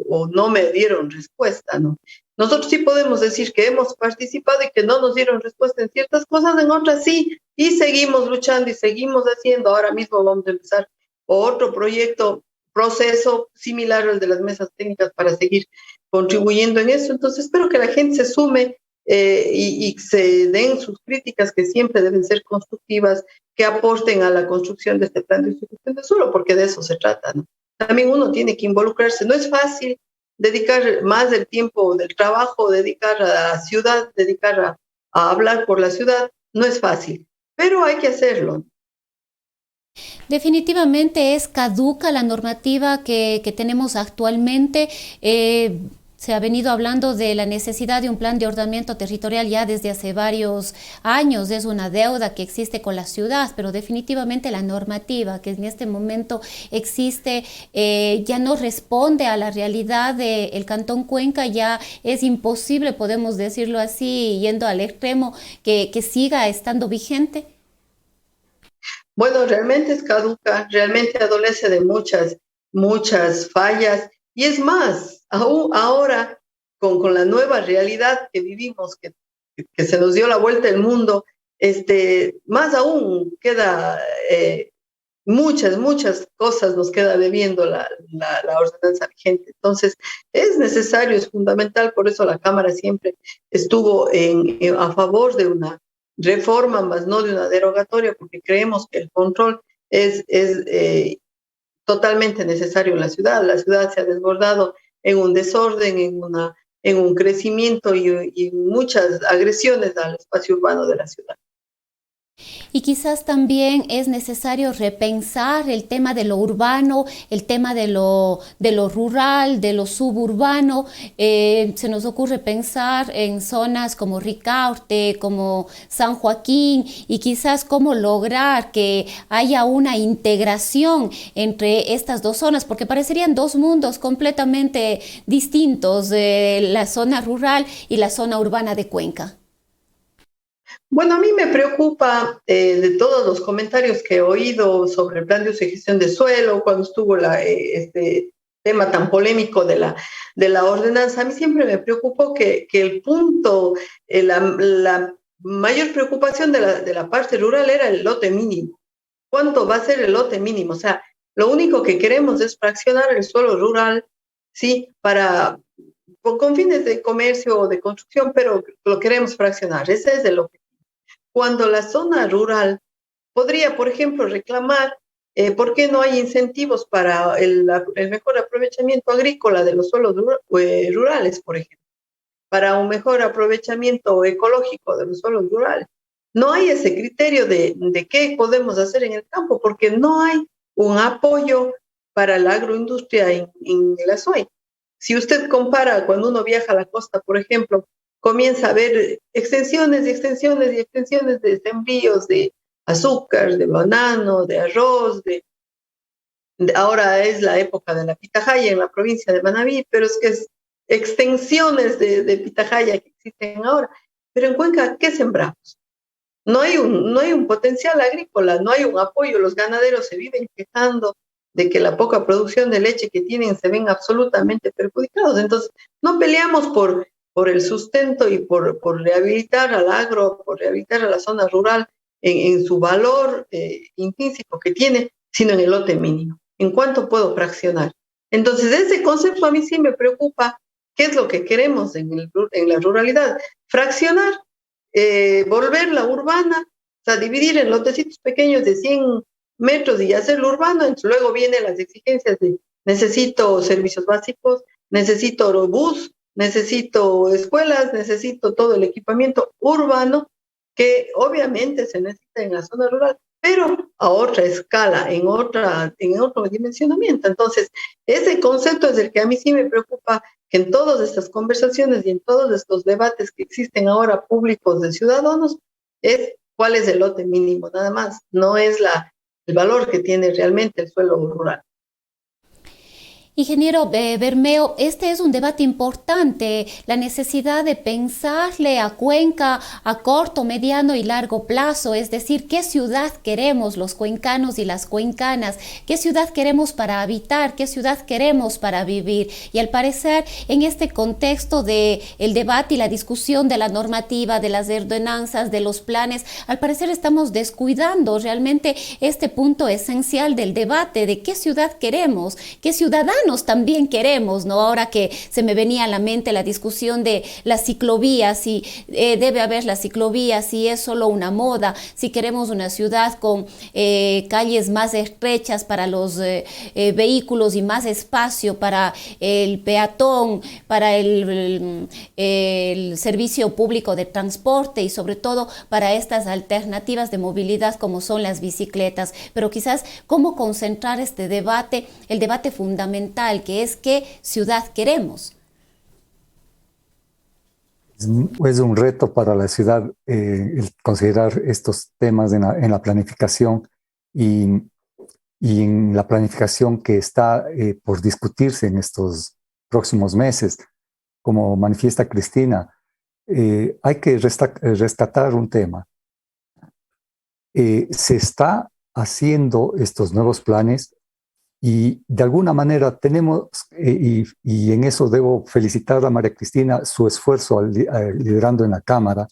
S3: o no me dieron respuesta, ¿no? Nosotros sí podemos decir que hemos participado y que no nos dieron respuesta en ciertas cosas, en otras sí, y seguimos luchando y seguimos haciendo. Ahora mismo vamos a empezar otro proceso similar al de las mesas técnicas para seguir contribuyendo en eso. Entonces espero que la gente se sume y se den sus críticas, que siempre deben ser constructivas, que aporten a la construcción de este plan de distribución de suelo, porque de eso se trata, ¿no? También uno tiene que involucrarse. No es fácil dedicar más del tiempo del trabajo, dedicar a la ciudad, dedicar a hablar por la ciudad. No es fácil, pero hay que hacerlo.
S2: Definitivamente es caduca la normativa que tenemos actualmente. Se ha venido hablando de la necesidad de un plan de ordenamiento territorial ya desde hace varios años. Es una deuda que existe con la ciudad, pero definitivamente la normativa que en este momento existe ya no responde a la realidad del Cantón Cuenca. Ya es imposible, podemos decirlo así, yendo al extremo, que siga estando vigente.
S3: Bueno, realmente es caduca, realmente adolece de muchas fallas. Y es más, aún ahora, con la nueva realidad que vivimos, que se nos dio la vuelta al mundo, más aún queda, muchas cosas nos queda debiendo la ordenanza vigente. Entonces, es necesario, es fundamental, por eso la Cámara siempre estuvo a favor de una reforma, más no de una derogatoria, porque creemos que el control es totalmente necesario en la ciudad. La ciudad se ha desbordado en un desorden, en un crecimiento y muchas agresiones al espacio urbano de la ciudad.
S2: Y quizás también es necesario repensar el tema de lo urbano, el tema de lo rural, de lo suburbano. Se nos ocurre pensar en zonas como Ricaurte, como San Joaquín, y quizás cómo lograr que haya una integración entre estas dos zonas, porque parecerían dos mundos completamente distintos, la zona rural y la zona urbana de Cuenca.
S3: Bueno, a mí me preocupa de todos los comentarios que he oído sobre el plan de uso y gestión de suelo, cuando estuvo este tema tan polémico de la ordenanza. A mí siempre me preocupó que el punto, la mayor preocupación de la parte rural era el lote mínimo. ¿Cuánto va a ser el lote mínimo? O sea, lo único que queremos es fraccionar el suelo rural, ¿sí? Con fines de comercio o de construcción, pero lo queremos fraccionar. Ese es el objetivo. Cuando la zona rural podría, por ejemplo, reclamar por qué no hay incentivos para el mejor aprovechamiento agrícola de los suelos rurales, por ejemplo, para un mejor aprovechamiento ecológico de los suelos rurales. No hay ese criterio de qué podemos hacer en el campo, porque no hay un apoyo para la agroindustria en el Azuay. Si usted compara cuando uno viaja a la costa, por ejemplo, comienza a ver extensiones y extensiones y extensiones de sembríos de azúcar, de banano, de arroz, ahora es la época de la pitahaya en la provincia de Manabí, pero es que es extensiones de pitahaya que existen ahora. Pero en Cuenca, ¿qué sembramos? No hay un potencial agrícola, no hay un apoyo, los ganaderos se viven quejando de que la poca producción de leche que tienen se ven absolutamente perjudicados. Entonces, no peleamos por el sustento y por rehabilitar al agro, por rehabilitar a la zona rural en su valor intrínseco que tiene, sino en el lote mínimo. ¿En cuánto puedo fraccionar? Entonces, ese concepto a mí sí me preocupa. ¿Qué es lo que queremos en la ruralidad? Fraccionar, volverla urbana, o sea, dividir en lotecitos pequeños de 100 metros y hacerlo urbano. Entonces, luego vienen las exigencias de necesito servicios básicos, necesito bus, necesito escuelas, necesito todo el equipamiento urbano que obviamente se necesita en la zona rural, pero a otra escala, en otro dimensionamiento. Entonces, ese concepto es el que a mí sí me preocupa, que en todas estas conversaciones y en todos estos debates que existen ahora públicos de ciudadanos, es cuál es el lote mínimo, nada más, no es el valor que tiene realmente el suelo rural.
S2: Ingeniero Bermeo, este es un debate importante, la necesidad de pensarle a Cuenca a corto, mediano y largo plazo, es decir, qué ciudad queremos los cuencanos y las cuencanas, qué ciudad queremos para habitar, qué ciudad queremos para vivir. Y al parecer, en este contexto del debate y la discusión de la normativa, de las ordenanzas, de los planes, al parecer estamos descuidando realmente este punto esencial del debate de qué ciudad queremos, qué ciudadanos también queremos, ¿no? Ahora que se me venía a la mente la discusión de las ciclovías, si debe haber las ciclovías, si es solo una moda, si queremos una ciudad con calles más estrechas para los vehículos y más espacio para el peatón, para el servicio público de transporte y sobre todo para estas alternativas de movilidad como son las bicicletas. Pero quizás cómo concentrar este debate, el debate fundamental, que es qué ciudad queremos.
S4: Es un reto para la ciudad el considerar estos temas en la planificación y en la planificación que está por discutirse en estos próximos meses. Como manifiesta Cristina, hay que rescatar un tema. Se está haciendo estos nuevos planes y de alguna manera tenemos, y en eso debo felicitar a María Cristina, su esfuerzo liderando en la Cámara,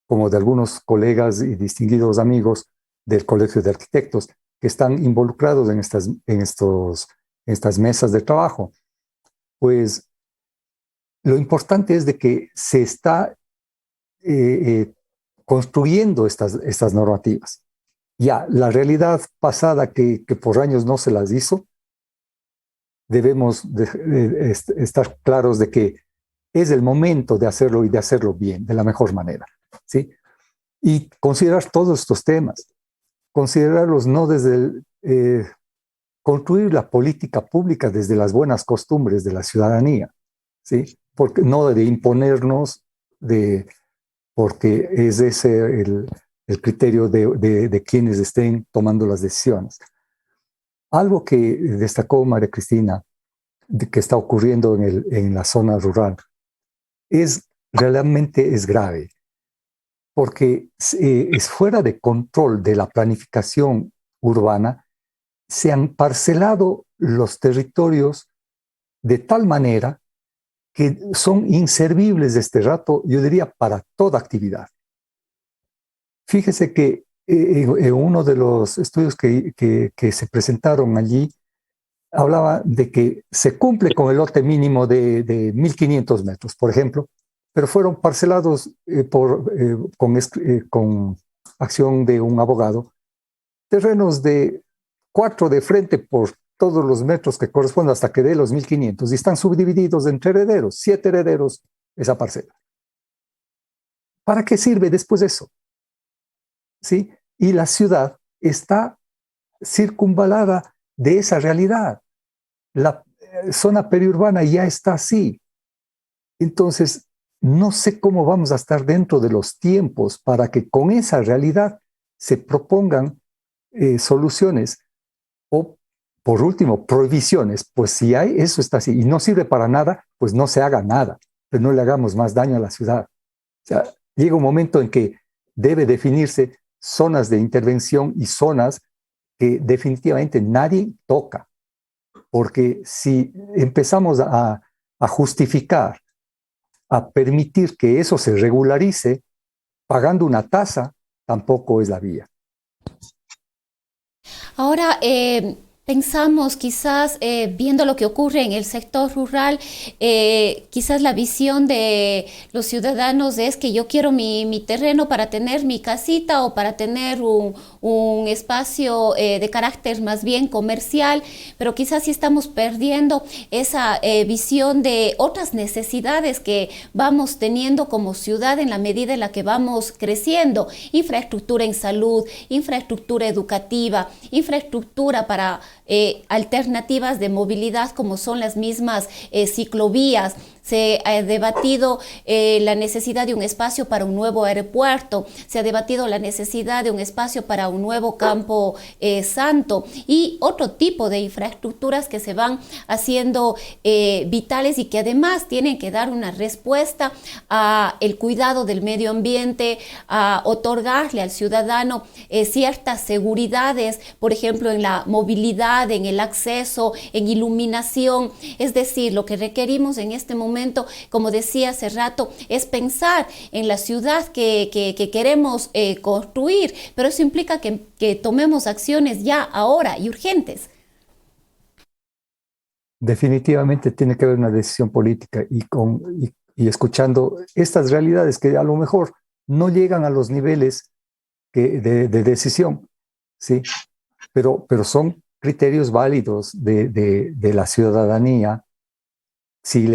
S4: como de algunos colegas y distinguidos amigos del Colegio de Arquitectos que están involucrados en estas mesas de trabajo. Pues lo importante es de que se está construyendo estas normativas. Ya, la realidad pasada que por años no se las hizo, debemos estar claros de que es el momento de hacerlo y de hacerlo bien, de la mejor manera, ¿sí? Y considerar todos estos temas, considerarlos no desde construir la política pública desde las buenas costumbres de la ciudadanía, ¿sí? Porque, no de imponernos, porque es ese el criterio de quienes estén tomando las decisiones. Algo que destacó María Cristina, que está ocurriendo en la zona rural, realmente es grave, porque es fuera de control de la planificación urbana. Se han parcelado los territorios de tal manera que son inservibles de este rato, yo diría, para toda actividad. Fíjese que en uno de los estudios que se presentaron allí, hablaba de que se cumple con el lote mínimo de 1.500 metros, por ejemplo, pero fueron parcelados con acción de un abogado, terrenos de 4 de frente por todos los metros que corresponden hasta que dé los 1.500 y están subdivididos entre herederos, 7 herederos esa parcela. ¿Para qué sirve después eso? ¿Sí? Y la ciudad está circunvalada de esa realidad. La zona periurbana ya está así. Entonces, no sé cómo vamos a estar dentro de los tiempos para que con esa realidad se propongan soluciones o, por último, prohibiciones. Pues si hay, eso está así y no sirve para nada, pues no se haga nada, pero no le hagamos más daño a la ciudad. O sea, llega un momento en que debe definirse zonas de intervención y zonas que definitivamente nadie toca. porque si empezamos a justificar, a permitir que eso se regularice, pagando una tasa, tampoco es la vía.
S2: Ahora, pensamos quizás, viendo lo que ocurre en el sector rural, quizás la visión de los ciudadanos es que yo quiero mi terreno para tener mi casita o para tener un espacio de carácter más bien comercial, pero quizás sí estamos perdiendo esa visión de otras necesidades que vamos teniendo como ciudad en la medida en la que vamos creciendo: infraestructura en salud, infraestructura educativa, infraestructura para alternativas de movilidad como son las mismas ciclovías. Se ha debatido la necesidad de un espacio para un nuevo aeropuerto, se ha debatido la necesidad de un espacio para un nuevo campo santo y otro tipo de infraestructuras que se van haciendo vitales y que además tienen que dar una respuesta a el cuidado del medio ambiente, a otorgarle al ciudadano ciertas seguridades, por ejemplo, en la movilidad, en el acceso, en iluminación. Es decir, lo que requerimos en este momento, como decía hace rato, es pensar en la ciudad que queremos construir, pero eso implica que tomemos acciones ya, ahora y urgentes.
S4: Definitivamente tiene que haber una decisión política y escuchando estas realidades que a lo mejor no llegan a los niveles de decisión, ¿sí? Pero son criterios válidos de la ciudadanía. Si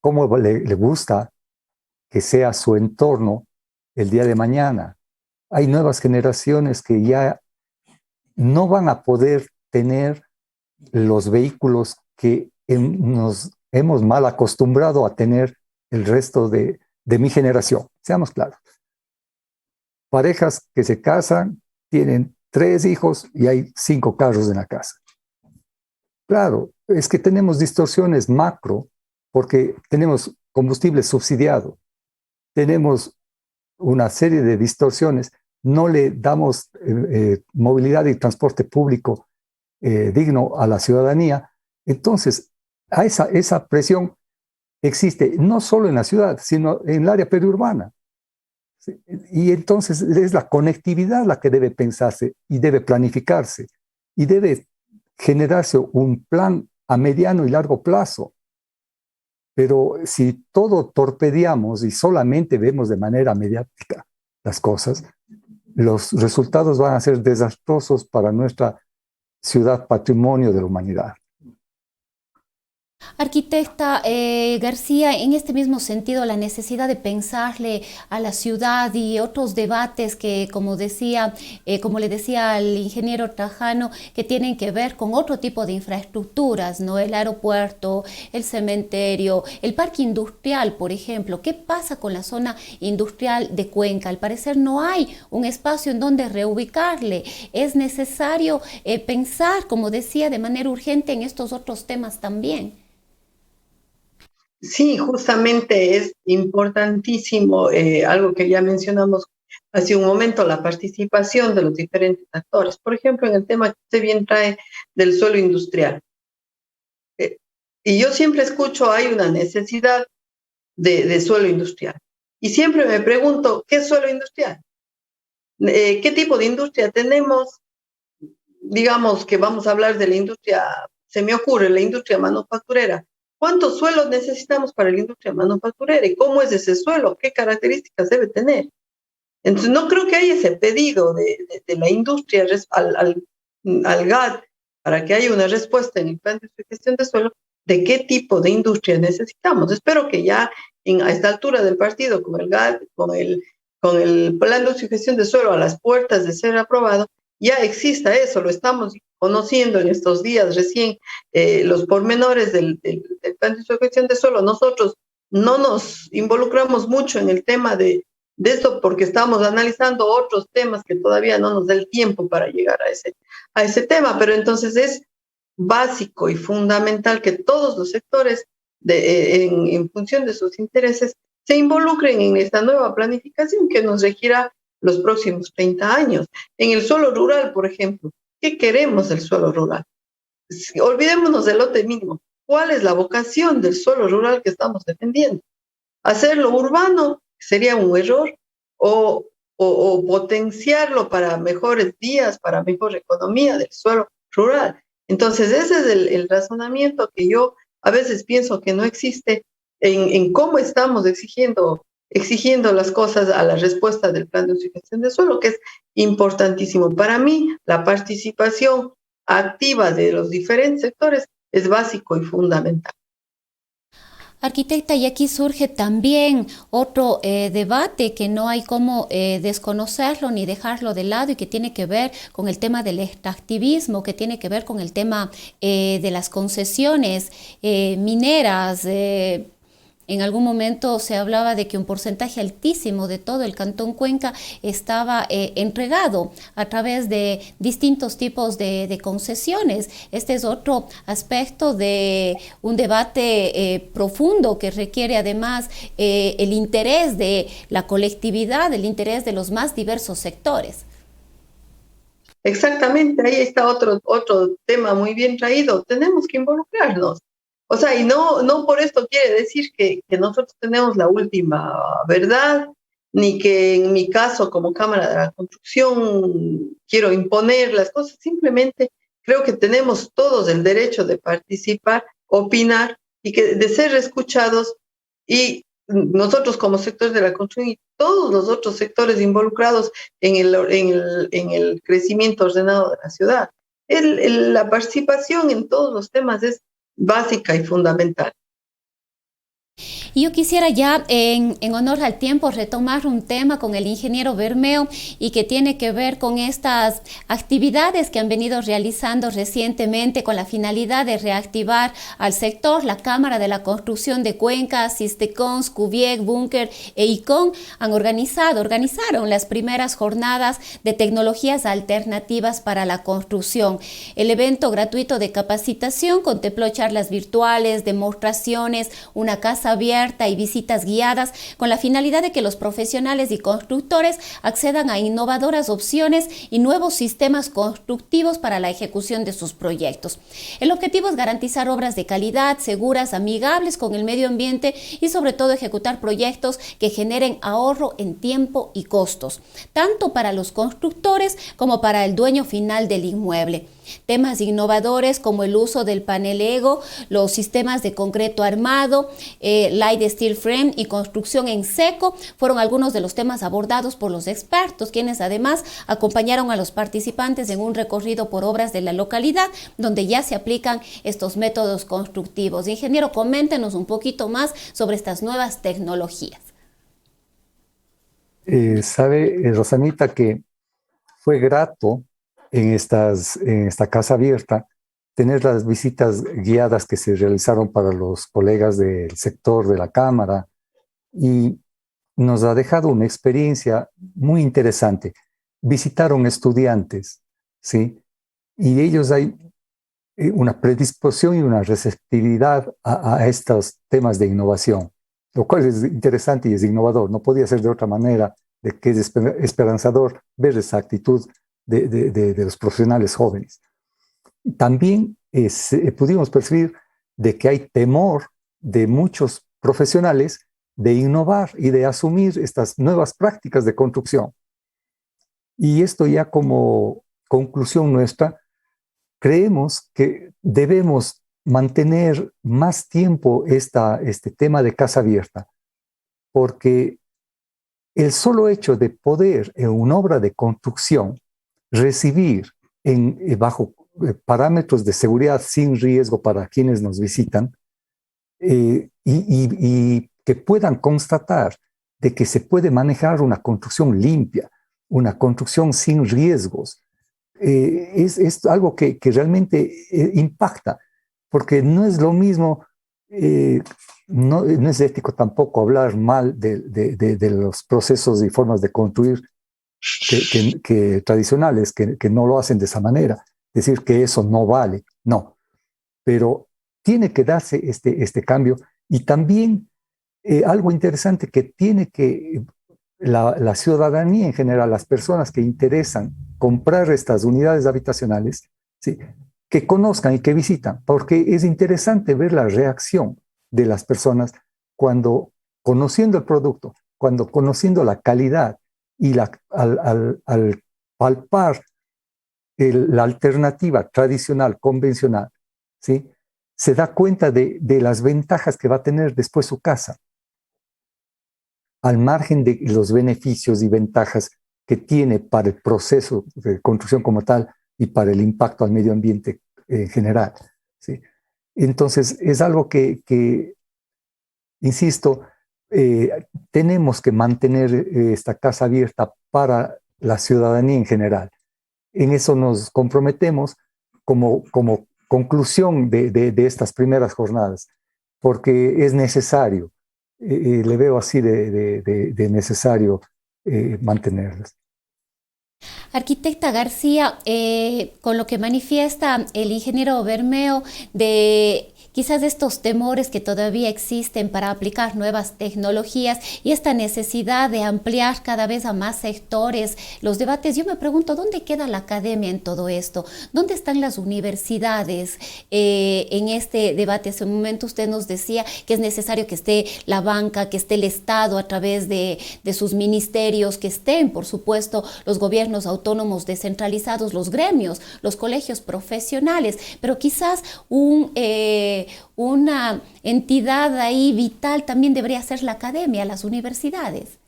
S4: cómo le gusta que sea su entorno el día de mañana. Hay nuevas generaciones que ya no van a poder tener los vehículos que nos hemos mal acostumbrado a tener el resto de mi generación. Seamos claros. Parejas que se casan, tienen 3 hijos y hay 5 carros en la casa. Claro, es que tenemos distorsiones macro porque tenemos combustible subsidiado, tenemos una serie de distorsiones, no le damos movilidad y transporte público digno a la ciudadanía. Entonces, esa presión existe no solo en la ciudad, sino en el área periurbana. ¿Sí? Y entonces es la conectividad la que debe pensarse y debe planificarse y debe generarse un plan a mediano y largo plazo. Pero si todo torpedeamos y solamente vemos de manera mediática las cosas, los resultados van a ser desastrosos para nuestra ciudad patrimonio de la humanidad.
S2: Arquitecta García, en este mismo sentido, la necesidad de pensarle a la ciudad y otros debates que, como le decía al ingeniero Trajano, que tienen que ver con otro tipo de infraestructuras, ¿no? El aeropuerto, el cementerio, el parque industrial, por ejemplo. ¿Qué pasa con la zona industrial de Cuenca? Al parecer no hay un espacio en donde reubicarle. Es necesario pensar, como decía, de manera urgente en estos otros temas también.
S3: Sí, justamente es importantísimo, algo que ya mencionamos hace un momento, la participación de los diferentes actores. Por ejemplo, en el tema que usted bien trae del suelo industrial. Y yo siempre escucho, hay una necesidad de suelo industrial. Y siempre me pregunto, ¿qué es suelo industrial? ¿Qué tipo de industria tenemos? Digamos que vamos a hablar de la industria, se me ocurre, la industria manufacturera. ¿Cuántos suelos necesitamos para la industria manufacturera? ¿Y cómo es ese suelo? ¿Qué características debe tener? Entonces, no creo que haya ese pedido de la industria al GAD para que haya una respuesta en el plan de gestión de suelo de qué tipo de industria necesitamos. Espero que ya a esta altura del partido, con el GAD, con el plan de gestión de suelo a las puertas de ser aprobado, ya exista eso, lo estamos conociendo en estos días recién, los pormenores del plan de gestión de suelo. Nosotros no nos involucramos mucho en el tema de esto porque estamos analizando otros temas que todavía no nos da el tiempo para llegar a ese tema, pero entonces es básico y fundamental que todos los sectores en función de sus intereses se involucren en esta nueva planificación que nos regirá los próximos 30 años. En el suelo rural, por ejemplo, ¿qué queremos del suelo rural? olvidémonos del lote mínimo. ¿Cuál es la vocación del suelo rural que estamos defendiendo? ¿Hacerlo urbano sería un error? ¿O potenciarlo para mejores días, para mejor economía del suelo rural? Entonces, ese es el razonamiento que yo a veces pienso que no existe en cómo estamos exigiendo las cosas a la respuesta del plan de uso y gestión de suelo, que es importantísimo. Para mí, la participación activa de los diferentes sectores es básico y fundamental.
S2: Arquitecta, y aquí surge también otro debate que no hay cómo desconocerlo ni dejarlo de lado y que tiene que ver con el tema del extractivismo, que tiene que ver con el tema de las concesiones mineras. En algún momento se hablaba de que un porcentaje altísimo de todo el Cantón Cuenca estaba entregado a través de distintos tipos de concesiones. Este es otro aspecto de un debate profundo que requiere además el interés de la colectividad, el interés de los más diversos sectores.
S3: Exactamente, ahí está otro tema muy bien traído. Tenemos que involucrarnos. O sea, y no por esto quiere decir que nosotros tenemos la última verdad, ni que en mi caso como Cámara de la Construcción quiero imponer las cosas. Simplemente creo que tenemos todos el derecho de participar, opinar y de ser escuchados, y nosotros como sectores de la construcción y todos los otros sectores involucrados en el crecimiento ordenado de la ciudad. La participación en todos los temas es básica y fundamental.
S2: Y yo quisiera ya, en honor al tiempo, retomar un tema con el ingeniero Bermeo y que tiene que ver con estas actividades que han venido realizando recientemente con la finalidad de reactivar al sector. La Cámara de la Construcción de Cuenca, Sistecons, Cubiec, Búnker e ICON organizaron las primeras jornadas de tecnologías alternativas para la construcción. El evento gratuito de capacitación contempló charlas virtuales, demostraciones, una casa abierta y visitas guiadas con la finalidad de que los profesionales y constructores accedan a innovadoras opciones y nuevos sistemas constructivos para la ejecución de sus proyectos. El objetivo es garantizar obras de calidad, seguras, amigables con el medio ambiente y sobre todo ejecutar proyectos que generen ahorro en tiempo y costos, tanto para los constructores como para el dueño final del inmueble. Temas innovadores como el uso del panel Ego, los sistemas de concreto armado, light steel frame y construcción en seco fueron algunos de los temas abordados por los expertos, quienes además acompañaron a los participantes en un recorrido por obras de la localidad donde ya se aplican estos métodos constructivos. Ingeniero, coméntenos un poquito más sobre estas nuevas tecnologías.
S4: Sabe, Rosanita, que fue grato en esta casa abierta tener las visitas guiadas que se realizaron para los colegas del sector de la Cámara, y nos ha dejado una experiencia muy interesante. Visitaron estudiantes, ¿sí? Y ellos hay una predisposición y una receptividad a estos temas de innovación, lo cual es interesante y es innovador. No podía ser de otra manera, de que es esperanzador ver esa actitud de los profesionales jóvenes. También pudimos percibir de que hay temor de muchos profesionales de innovar y de asumir estas nuevas prácticas de construcción. Y esto ya como conclusión nuestra, creemos que debemos mantener más tiempo este tema de casa abierta, porque el solo hecho de poder en una obra de construcción recibir bajo parámetros de seguridad sin riesgo para quienes nos visitan, y que puedan constatar de que se puede manejar una construcción limpia, una construcción sin riesgos, es algo que realmente impacta, porque no es lo mismo, no es ético tampoco hablar mal de los procesos y formas de construir que tradicionales, que no lo hacen de esa manera, decir que eso no vale, no, pero tiene que darse este cambio. Y también algo interesante que tiene que la ciudadanía en general, las personas que interesan comprar estas unidades habitacionales, ¿sí?, que conozcan y que visitan, porque es interesante ver la reacción de las personas cuando conociendo el producto, cuando conociendo la calidad y al palpar la alternativa tradicional, convencional, ¿sí? Se da cuenta de las ventajas que va a tener después su casa, al margen de los beneficios y ventajas que tiene para el proceso de construcción como tal y para el impacto al medio ambiente en general, ¿sí? Entonces, es algo que insisto, tenemos que mantener esta casa abierta para la ciudadanía en general. En eso nos comprometemos como conclusión de estas primeras jornadas, porque es necesario, le veo así de necesario mantenerlas.
S2: Arquitecta García, con lo que manifiesta el ingeniero Bermeo de quizás estos temores que todavía existen para aplicar nuevas tecnologías y esta necesidad de ampliar cada vez a más sectores los debates, yo me pregunto, ¿dónde queda la academia en todo esto? ¿Dónde están las universidades en este debate? Hace un momento usted nos decía que es necesario que esté la banca, que esté el Estado a través de sus ministerios, que estén, por supuesto, los gobiernos autónomos descentralizados, los gremios, los colegios profesionales, pero quizás una entidad ahí vital también debería ser la academia, las universidades.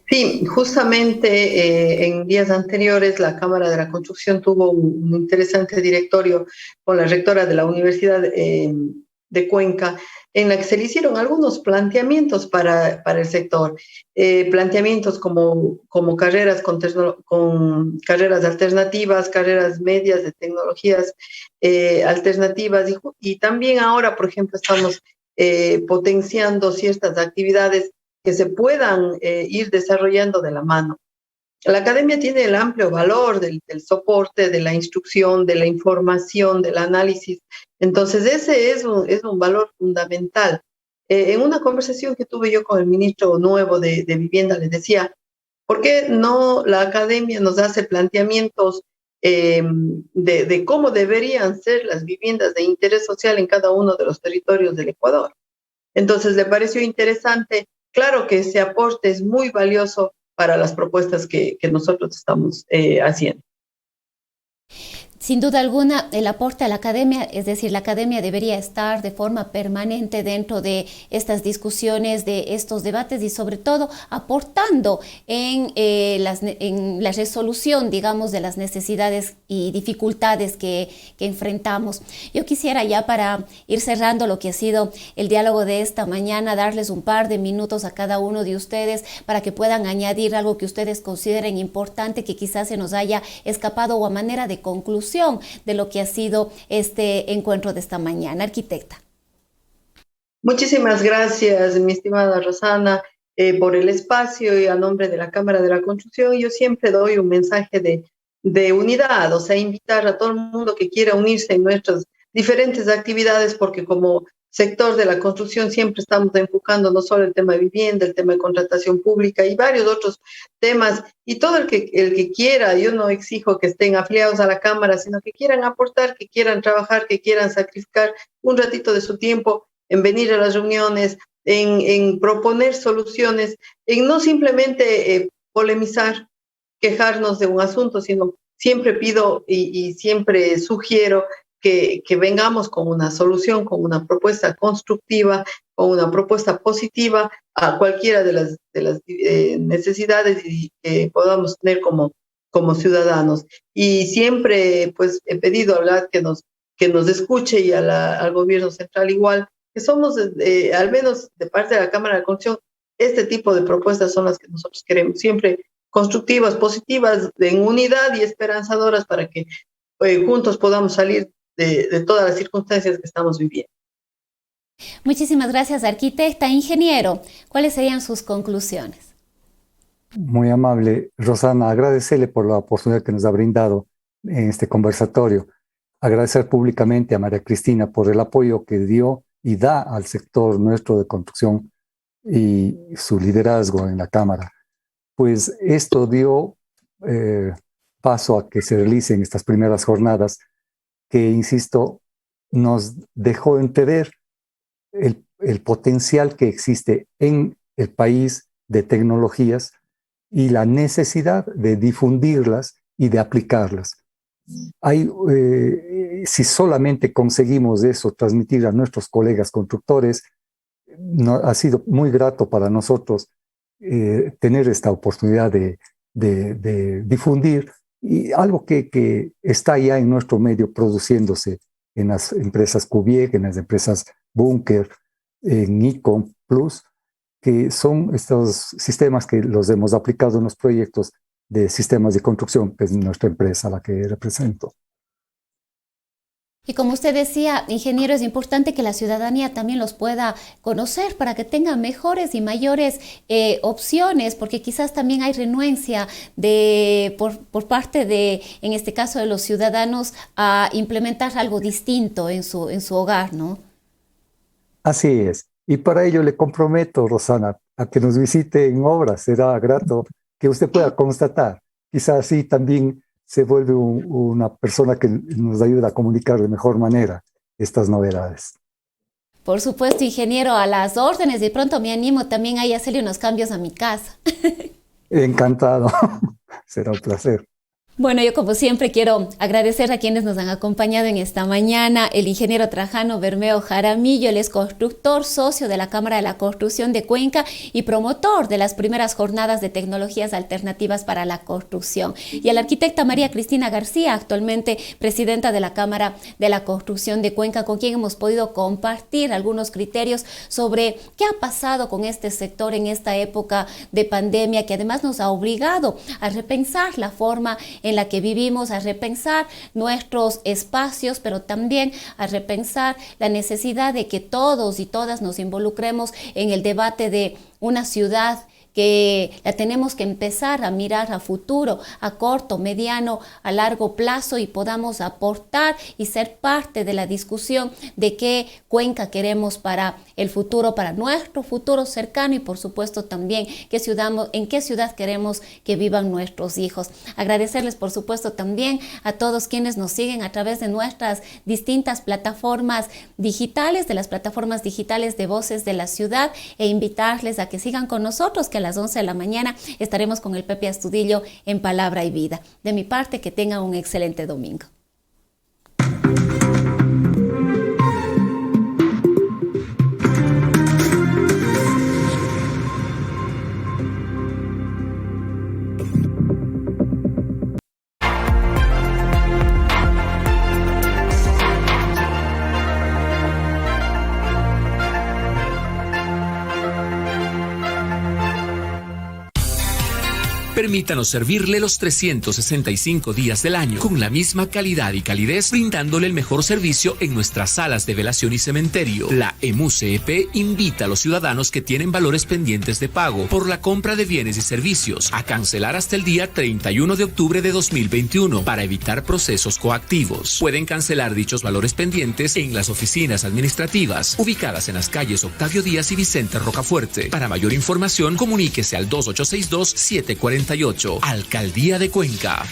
S3: Sí, justamente en días anteriores la Cámara de la Construcción tuvo un interesante directorio con la rectora de la Universidad de Cuenca, en la que se le hicieron algunos planteamientos para el sector, planteamientos como carreras con carreras alternativas, carreras medias de tecnologías alternativas y también ahora, por ejemplo, estamos potenciando ciertas actividades que se puedan ir desarrollando de la mano. La academia tiene el amplio valor del soporte, de la instrucción, de la información, del análisis. Entonces, ese es un valor fundamental. En una conversación que tuve yo con el ministro nuevo de Vivienda, le decía, ¿por qué no la academia nos hace planteamientos de cómo deberían ser las viviendas de interés social en cada uno de los territorios del Ecuador? Entonces, le pareció interesante. Claro que ese aporte es muy valioso para las propuestas que nosotros estamos haciendo.
S2: Sin duda alguna, el aporte a la academia, es decir, la academia debería estar de forma permanente dentro de estas discusiones, de estos debates y sobre todo aportando en la resolución, digamos, de las necesidades y dificultades que enfrentamos. Yo quisiera ya para ir cerrando lo que ha sido el diálogo de esta mañana, darles un par de minutos a cada uno de ustedes para que puedan añadir algo que ustedes consideren importante, que quizás se nos haya escapado o a manera de conclusión de lo que ha sido este encuentro de esta mañana. Arquitecta.
S3: Muchísimas gracias, mi estimada Rosana, por el espacio y a nombre de la Cámara de la Construcción. Yo siempre doy un mensaje de unidad, o sea, invitar a todo el mundo que quiera unirse en nuestras diferentes actividades, porque como sector de la construcción siempre estamos enfocando no solo el tema de vivienda, el tema de contratación pública y varios otros temas, y todo el que quiera, yo no exijo que estén afiliados a la Cámara, sino que quieran aportar, que quieran trabajar, que quieran sacrificar un ratito de su tiempo en venir a las reuniones, en proponer soluciones, en no simplemente polemizar, quejarnos de un asunto, sino siempre pido y siempre sugiero que vengamos con una solución, con una propuesta constructiva, con una propuesta positiva a cualquiera de las necesidades que podamos tener como ciudadanos. Y siempre pues he pedido a la que nos escuche y al gobierno central igual, que somos, al menos de parte de la Cámara de Construcción, este tipo de propuestas son las que nosotros queremos, siempre constructivas, positivas, en unidad y esperanzadoras para que juntos podamos salir de todas las circunstancias que estamos viviendo.
S2: Muchísimas gracias, arquitecta. Ingeniero, ¿cuáles serían sus conclusiones?
S4: Muy amable, Rosana, agradecerle por la oportunidad que nos ha brindado en este conversatorio. Agradecer públicamente a María Cristina por el apoyo que dio y da al sector nuestro de construcción y su liderazgo en la Cámara. Pues esto dio paso a que se realicen estas primeras jornadas que, insisto, nos dejó entrever el potencial que existe en el país de tecnologías y la necesidad de difundirlas y de aplicarlas. Si solamente conseguimos eso, transmitir a nuestros colegas constructores, ha sido muy grato para nosotros tener esta oportunidad de difundir y algo que está ya en nuestro medio produciéndose en las empresas Cubiec, en las empresas Bunker, en Icon Plus, que son estos sistemas que los hemos aplicado en los proyectos de sistemas de construcción, que es nuestra empresa, la que represento.
S2: Y como usted decía, ingeniero, es importante que la ciudadanía también los pueda conocer para que tengan mejores y mayores opciones, porque quizás también hay renuencia por parte de, en este caso, de los ciudadanos a implementar algo distinto en su hogar, ¿no? Así es. Y para ello le comprometo, Rosana, a que nos visite en obras. Será grato que usted pueda constatar. Quizás así también se vuelve una persona que nos ayuda a comunicar de mejor manera estas novedades. Por supuesto, ingeniero, a las órdenes. De pronto me animo también ahí a hacerle unos cambios a mi casa. Encantado. Será un placer. Bueno, yo como siempre quiero agradecer a quienes nos han acompañado en esta mañana. El ingeniero Trajano Bermeo Jaramillo, él es constructor, socio de la Cámara de la Construcción de Cuenca y promotor de las primeras jornadas de tecnologías alternativas para la construcción. Y a la arquitecta María Cristina García, actualmente presidenta de la Cámara de la Construcción de Cuenca, con quien hemos podido compartir algunos criterios sobre qué ha pasado con este sector en esta época de pandemia, que además nos ha obligado a repensar la forma en la que vivimos, a repensar nuestros espacios, pero también a repensar la necesidad de que todos y todas nos involucremos en el debate de una ciudad que la tenemos que empezar a mirar a futuro, a corto, mediano, a largo plazo, y podamos aportar y ser parte de la discusión de qué Cuenca queremos para el futuro, para nuestro futuro cercano, y por supuesto también en qué ciudad queremos que vivan nuestros hijos. Agradecerles por supuesto también a todos quienes nos siguen a través de nuestras distintas plataformas digitales, de las plataformas digitales de Voces de la Ciudad, e invitarles a que sigan con nosotros, que a las 11 de la mañana estaremos con el Pepe Astudillo en Palabra y Vida. De mi parte, que tengan un excelente domingo.
S1: Permítanos servirle los 365 días del año con la misma calidad y calidez, brindándole el mejor servicio en nuestras salas de velación y cementerio. La EMUCEP invita a los ciudadanos que tienen valores pendientes de pago por la compra de bienes y servicios a cancelar hasta el día 31 de octubre de 2021 para evitar procesos coactivos. Pueden cancelar dichos valores pendientes en las oficinas administrativas ubicadas en las calles Octavio Díaz y Vicente Rocafuerte. Para mayor información, comuníquese al 2862-748. Alcaldía de Cuenca.